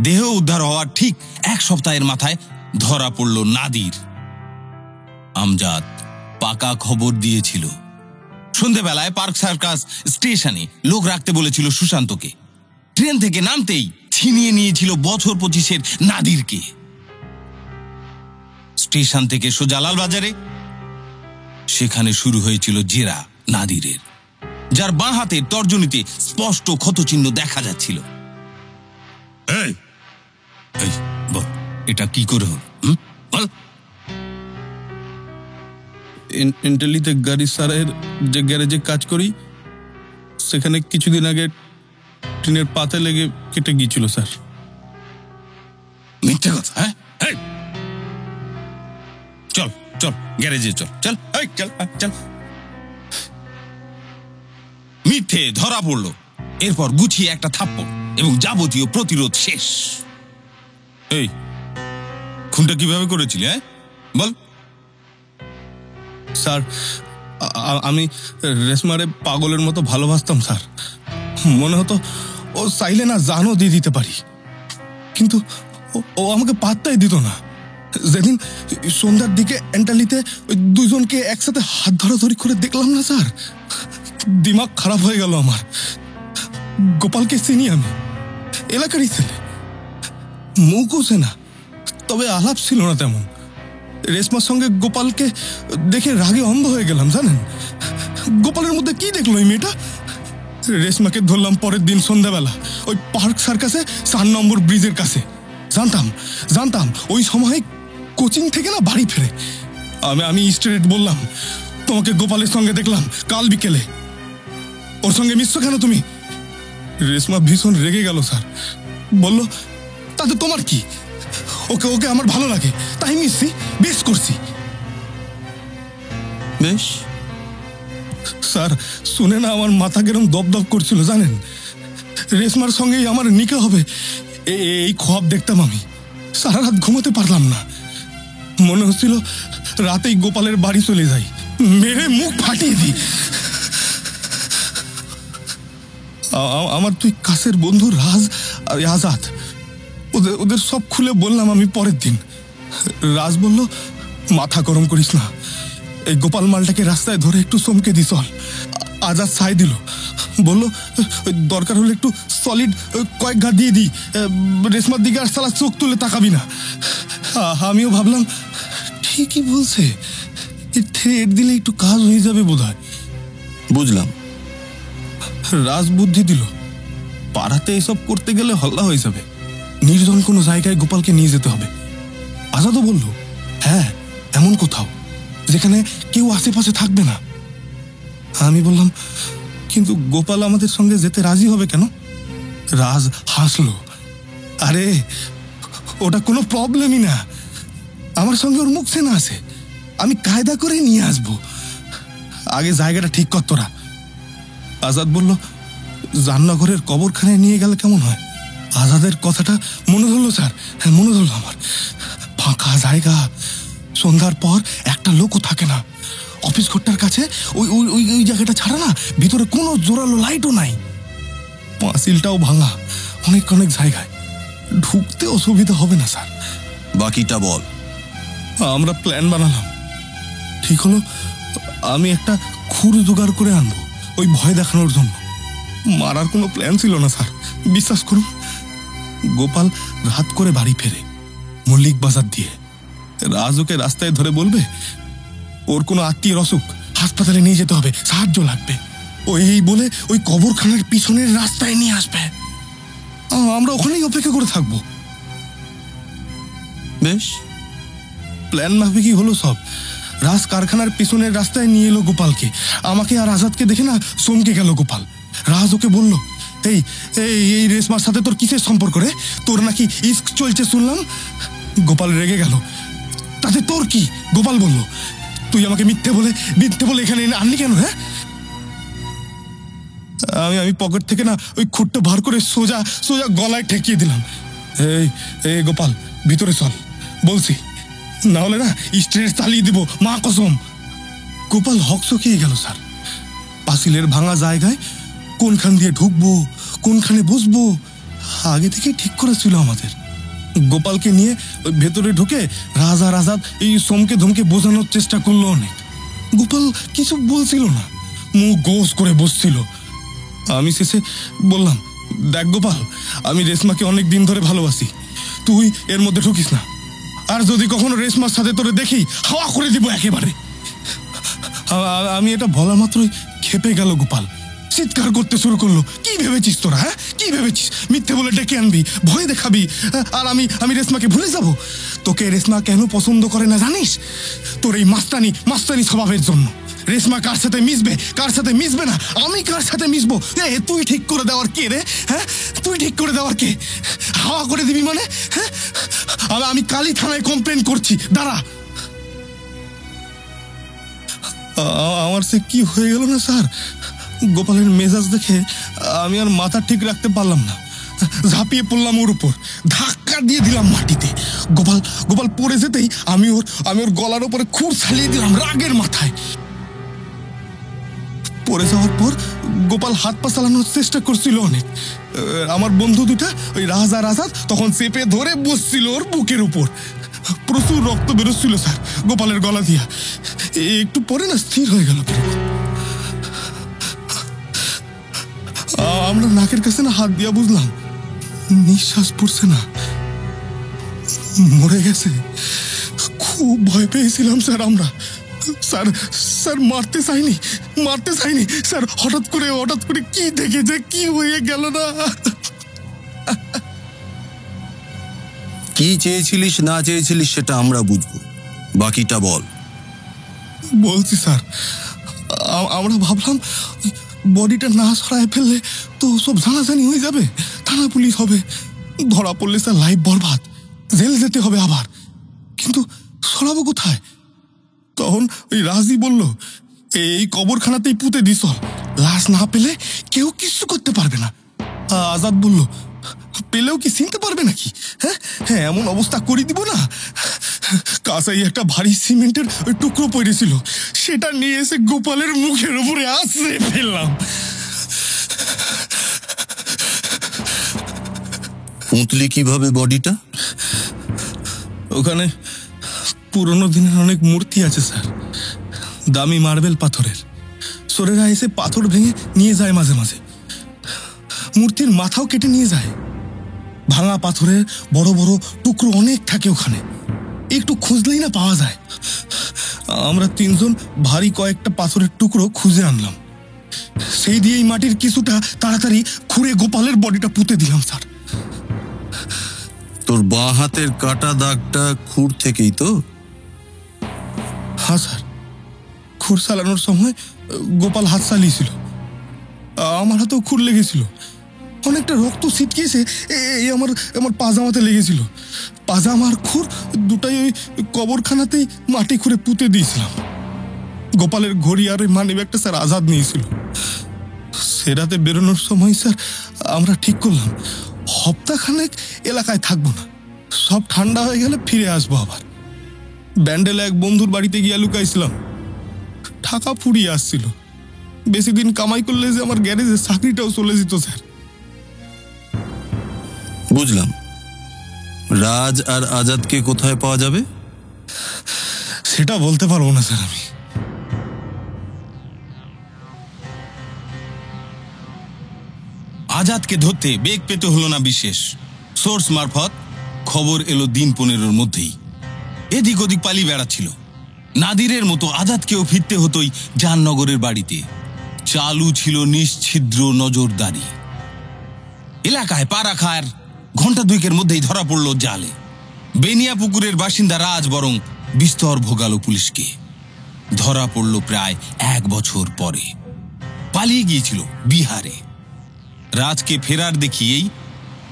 দেহ উদ্ধার হওয়ার ঠিক 1 সপ্তাহের মাথায় ধরা পড়ল নাদির। আমজাদ পাকা খবর দিয়েছিল। সন্ধেবেলায় পার্ক সার্কাস স্টেশনে লোক রাখতে বলেছিল সুশান্তকে। ট্রেন থেকে নামতেই ছিনিয়ে নিয়েছিল বছর 25-এর নাদিরকে। স্টেশন থেকে সোজা লালবাজারে। সেখানে শুরু হয়েছিল জেরা নাদিরের, যার বাঁ হাতের তর্জনীতে স্পষ্ট ক্ষতচিহ্ন দেখা যাচ্ছিল। এই বল, এটা কি করে হল? বল। ইন্টেলিতে গাড়ি সারাইয়ের যে গ্যারেজে কাজ করি, সেখানে কিছুদিন আগে ট্রেনের পাতে লেগে কেটে গিয়েছিল স্যার। মিথ্যে কথা। হ্যাঁ, চল চল গ্যারেজে চল। চল চল চল। মিথ্যে ধরা পড়ল। এরপর গুছিয়ে একটা থাপ্পড় এবং যাবতীয় প্রতিরোধ শেষ। এই খুনটা কিভাবে করেছিলি? হ্যাঁ বল। স্যার, আমি রেশমারে পাগলের মতো ভালোবাসতাম স্যার। মনে হতো ও চাইলে না জানও দিয়ে দিতে পারি, কিন্তু ও আমাকে পাত্তাই দিত না। যেদিন সন্ধ্যার দিকে এন্টালিতে ওই দুজনকে একসাথে হাত ধরাধরি করে দেখলাম না স্যার, দিমাগ খারাপ হয়ে গেল আমার। গোপালকে চিনি আমি, এলাকারই ছেলে, মুখও চেনা, তবে আলাপ ছিল না তেমন। রেশমার সঙ্গে গোপালকে দেখে রাগে অন্ধ হয়ে গেলাম জানেন। গোপালের মধ্যে কি দেখলো এই মেয়েটা? রেশমাকে ধরলাম পরের দিন সন্ধ্যাবেলা ওই পার্ক সার্কাসে 4 নম্বর ব্রিজের কাছে। জানতাম ওই সময় কোচিং থেকে না বাড়ি ফেরে। আমি স্ট্রেট বললাম, তোমাকে গোপালের সঙ্গে দেখলাম কাল বিকেলে, ওর সঙ্গে মিশছো কেন তুমি? রেশমা ভীষণ রেগে গেল স্যার, বলল তাতে তোমার কি? ওকে আমার ভালো লাগে তাই মিশছি, বেশ করছি। বেশ স্যার, শুনে না আমার মাথা কেরম দপদপ করছিল জানেন। রেশমার সঙ্গেই আমার নিকা হবে এই খোয়াব দেখতাম আমি। সারা রাত ঘুমাতে পারলাম না। মনে হচ্ছিল রাতেই গোপালের বাড়ি চলে যাই, মেরে মুখ ফাটিয়ে দিই। আমার তুই কাছের বন্ধু রাজ আর আজাদ, ওদের সব খুলে বললাম আমি পরের দিন। রাজ বলল, মাথা গরম করিস না, এই গোপাল মালটাকে রাস্তায় ধরে একটু চমকে দি চল। আজাদ সাই দিল, বলল দরকার হলে একটু সলিড কয়েক ঘা দিয়ে দিই, রেশমার দিকে আর সালা চোখ তুলে তাকাবি না। আমিও ভাবলাম ঠিকই বলছে, থ্রেড দিলে একটু কাজ হয়ে যাবে বোধ হয়। বুঝলাম। রাজ বুদ্ধি দিল, পাড়াতে এসব করতে গেলে হল্লা হয়ে যাবে, নির্জন কোনো জায়গায় গোপালকে নিয়ে যেতে হবে। আজাদও বলল, হ্যাঁ এমন কোথাও যেখানে কেউ আশেপাশে থাকবে না। আমি বললাম, কিন্তু গোপাল আমাদের সঙ্গে যেতে রাজি হবে কেন? রাজ হাসলো, আরে ওটা কোনো প্রবলেমই না, আমার সঙ্গে ওর মুখ চেনা আছে, আমি কায়দা করে নিয়ে আসবো, আগে জায়গাটা ঠিক কর তোরা। আজাদ বলল, জান্নাঘরের কবরখানায় নিয়ে গেলে কেমন হয়? আজাদের কথাটা মনে ধরলো স্যার, হ্যাঁ মনে ধরলো আমার। ফাঁকা জায়গা, সন্ধ্যার পর একটা লোকও থাকে না, অফিস ঘরটার কাছে ওই ওই ওই জায়গাটা ছাড়া না ভিতরে কোনো জোরালো লাইটও নাই, পাঁচিলটাও ভাঙা, অনেক জায়গায় ঢুকতে অসুবিধা হবে না স্যার। বাকিটা বল। আমরা প্ল্যান বানালাম, ঠিক হলো আমি একটা খুর জোগাড় করে আনবো ওই ভয় দেখানোর জন্য। মারার কোনো প্ল্যান ছিল না স্যার, বিশ্বাস করুন। গোপাল রাত করে বাড়ি ফেরে মল্লিক বাজার দিয়ে। রাজ ওকে রাস্তায় ধরে বলবে ওর কোনো আত্মীয়ের অসুখ, হাসপাতালে নিয়ে যেতে হবে, সাহায্য লাগবে। ওই বলে ওই কবরখানার পিছনের রাস্তায় নিয়ে আসবে। আমরা ওখানেই অপেক্ষা করে থাকবো। বেশ, প্ল্যান মাফিকই হলো সব। রাজ কারখানার পিছনের রাস্তায় নিয়ে এলো গোপালকে। আমাকে আর আজাদকে দেখে না চমকে গেল গোপাল। রাজ ওকে বলল, এই এই রেশমার সাথে তোর কিসের সম্পর্ক রে? তোর নাকি ইস্ক চলছে শুনলাম। গোপাল রেগে গেল। তাতে তোর কি? গোপাল বলল, তুই আমাকে মিথ্যে বলে এখানে আনলি কেন? হ্যাঁ, আমি পকেট থেকে না ওই খুঁটটা বার করে সোজা গলায় ঠেকিয়ে দিলাম। এই গোপাল, ভিতরে চল বলছি, না হলে না স্ট্রেট চালিয়ে দিব, মা কসম। গোপাল হকচকিয়ে গেল স্যার। পাঁচিলের ভাঙা জায়গায় কোনখান দিয়ে ঢুকবো, কোনখানে বসবো আগে থেকে ঠিক করা ছিল আমাদের। গোপালকে নিয়ে ওই ভেতরে ঢুকে রাজা এই সোমকে ধমকে বোঝানোর চেষ্টা করলো অনেক। গোপাল কিছু বলছিল না, মুখ গোস করে বসছিল। আমি শেষে বললাম, দেখ গোপাল, আমি রেশমাকে অনেক দিন ধরে ভালোবাসি, তুই এর মধ্যে ঢুকিস না। আর যদি কখনো রেশমার সাথে তোরে দেখি, হাওয়া করে দিব একেবারে। আমি এটা বলা মাত্রই ক্ষেপে গেল গোপাল, চিৎকার করতে শুরু করলো, কি ভেবেছিস তোরা? হ্যাঁ, কি ভেবেছিস? মিথ্যে বলে ডেকে আনবি, ভয় দেখাবি, আর আমি রেশমাকে ভুলে যাব? তোকে রেশমা কেন পছন্দ করে না জানিস? তোর এই মাস্তানি স্বভাবের জন্য। রেশমা কার সাথে মিশবে, কার সাথে মিশবে না, আমি কার সাথে মিশবো, তুই ঠিক করে দেওয়ার কে রে? হ্যাঁ, তুই ঠিক করে দেওয়ার কে? হাওয়া করে দিবি মানে? হ্যাঁ, আমি কালী থানায় কমপ্লেন করছি, দাঁড়া। আমার সে কি হয়ে গেল না স্যার, গোপালের মেজাজ দেখে আমি আর মাথা ঠিক রাখতে পারলাম না। ঝাঁপিয়ে পড়লাম ওর উপর, ধাক্কা দিয়ে দিলাম মাটিতে। গোপাল পড়ে যেতেই আমি ওর গলার উপরে খুর ছালিয়ে দিলাম রাগের মাথায়। পড়ে যাওয়ার পর গোপাল হাত পা চালানোর চেষ্টা করছিল অনেক। আমার বন্ধু দুটা ওই রাজ আর আজাদ তখন চেপে ধরে বসছিল ওর বুকের উপর। প্রচুর রক্ত বেরোচ্ছিল স্যার গোপালের গলা দিয়া। একটু পরে না স্থির হয়ে গেল। আমরা নাকের কাছে না হাত দিয়া বুঝলাম নিঃশ্বাস পড়ছে না, মরে গেছে। খুব ভয় পেয়েছিলাম স্যার আমরা। স্যার মারতে চাইনি স্যার, হঠাৎ করে কি দেখে যে কি হয়ে গেল না। কি চেয়েছিলিস না চেয়েছিলিস সেটা আমরা বুঝবো, বাকিটা বল। বলছি স্যার, আমরা ভাবলাম বডিটা না সরায় ফেললে তো সব জানাজানি হয়ে যাবে, থানা পুলিশ হবে, ধরা পড়লে স্যার লাইফ বরবাদ, জেল যেতে হবে আবার। কিন্তু সরাবো কোথায়? তখন ওই রাজি বলল, এই কবরখানাতেই পুঁতে দিস, লাশ না পেলে কেউ কিছু করতে পারবে না। আজাদ বলল, পেলেও কি চিনতে পারবে নাকি? হ্যাঁ, এমন অবস্থা করে দিব না। কাছেই একটা ভারী সিমেন্টের ওই টুকরো পড়েছিল, সেটা নিয়ে এসে গোপালের মুখের উপরে আছড়ে ফেললাম। পুঁতলি কিভাবে বডিটা? ওখানে পুরনো দিনের অনেক মূর্তি আছে স্যার, দামি মার্বেল পাথরের। চোরেরা এসে পাথর ভেঙে নিয়ে যায় মাঝে মাঝে, মূর্তির মাথাও কেটে নিয়ে যায়। ভাঙা পাথরের বড় বড় টুকরো অনেক থাকে ওখানে, একটু খুঁজলেই না পাওয়া যায়। আমরা তিনজন ভারী কয়েকটা পাথরের টুকরো খুঁজে আনলাম, সেই দিয়েই মাটির কিছুটা তাড়াতাড়ি খুঁড়ে গোপালের বডিটা পুঁতে দিলাম স্যার। তোর বাঁ হাতের কাটা দাগটা খুর থেকেই তো? হ্যাঁ স্যার, খুর চালানোর সময় গোপাল হাত চালিয়েছিল, আমার হাতেও খুর লেগেছিল। অনেকটা রক্ত ছিটকিয়েছে, এই আমার পাজামাতে লেগেছিল। পাজামার খুর দুটাই ওই কবরখানাতেই মাটি খুঁড়ে পুঁতে দিয়েছিলাম। গোপালের ঘড়ি আর ওই মানিব্যাগটা স্যার আজাদ নিয়েছিল। সে রাতে বেরোনোর সময় স্যার আমরা ঠিক করলাম সপ্তাহখানেক এলাকায় থাকবো না, সব ঠান্ডা হয়ে গেলে ফিরে আসবো আবার। ব্যান্ডেলে এক বন্ধুর বাড়িতে গিয়ে লুকাইছিলাম, টাকা ফুরিয়ে আসছিল। বেশি দিন কামাই করলে যে আমার গ্যারেজের চাকরিটাও চলে যেত স্যার। বুঝলাম। রাজ আর আজাদকে কোথায় পাওয়া যাবে? সেটা বলতে পারবো না স্যার আমি। আজাদকে ধরতে বেগ পেতে হলো না বিশেষ। সোর্স মারফত খবর এলো দিন 15 মধ্যেই। এদিক ওদিক পালিয়ে বেড়াচ্ছিল। নাদিরের মতো আজাদকেও ফিরতে হতোই জাহাননগরের বাড়িতে। চালু ছিল নিশ্ছিদ্র নজরদারি। এলাকায় পা রাখার ঘন্টা 2 মধ্যেই ধরা পড়ল জালে। বেনিয়াপুকুরের বাসিন্দা রাজ বরং বিস্তর ভোগালো পুলিশকে। ধরা পড়ল প্রায় 1 বছর পরে। পালিয়ে গিয়েছিল বিহারে। রাজকে ফেরার দেখিয়েই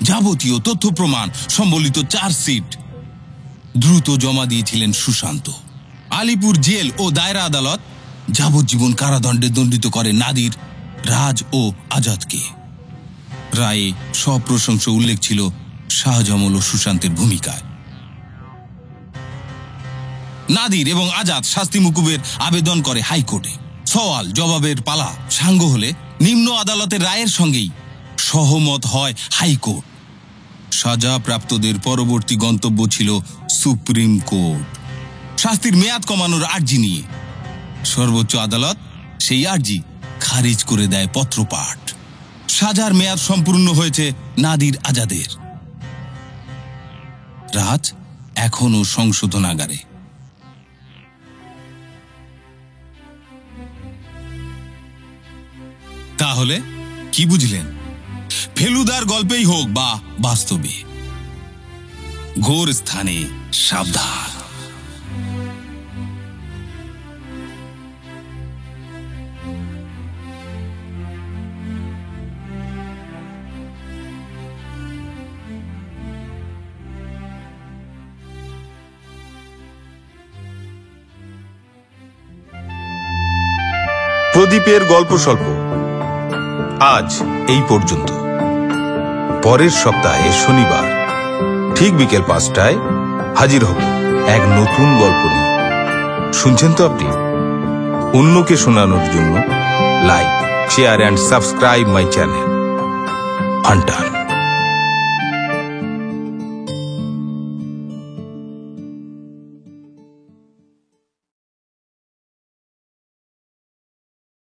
যাবতীয় তথ্য প্রমাণ সম্বলিত চার্জশিট দ্রুত জমা দিয়েছিলেন সুশান্ত। আলিপুর জেল ও দায়রা আদালত যাবজ্জীবন কারাদণ্ডে দণ্ডিত করে নাদির, রাজ ও আজাদকে। রায়ে সপ্রশংস উল্লেখ ছিল শাহজামাল ও সুশান্তের ভূমিকায়। নাদির এবং আজাদ শাস্তি মুকুবের আবেদন করে হাইকোর্টে। সওয়াল জবাবের পালা সাঙ্গ হলে নিম্ন আদালতের রায়ের সঙ্গেই সহমত হয় হাইকোর্ট। সাজাপ্রাপ্তদের পরবর্তী গন্তব্য ছিল সুপ্রিম কোর্ট শাস্তির মেয়াদ কমানোর আর্জি নিয়ে। সর্বোচ্চ আদালত সেই আর্জি খারিজ করে দেয় পত্রপাঠ। সাজার মেয়াদ সম্পূর্ণ হয়েছে নাদির, আজাদের। রাজ এখনো সংশোধনাগারে। তাহলে কি বুঝলেন? ফেলুদার গল্পেই হোক বা বাস্তবে, ঘোর স্থানে সাবধান। প্রদীপের গল্প স্বল্প আজ এই পর্যন্ত। পরের সপ্তাহে শনিবার ঠিক বিকেল 5টায় হাজির হব এক নতুন গল্প নিয়ে। শুনছেন তো আপনি? অন্যকে শোনানোর জন্য like, share and subscribe my channel ফান্টান।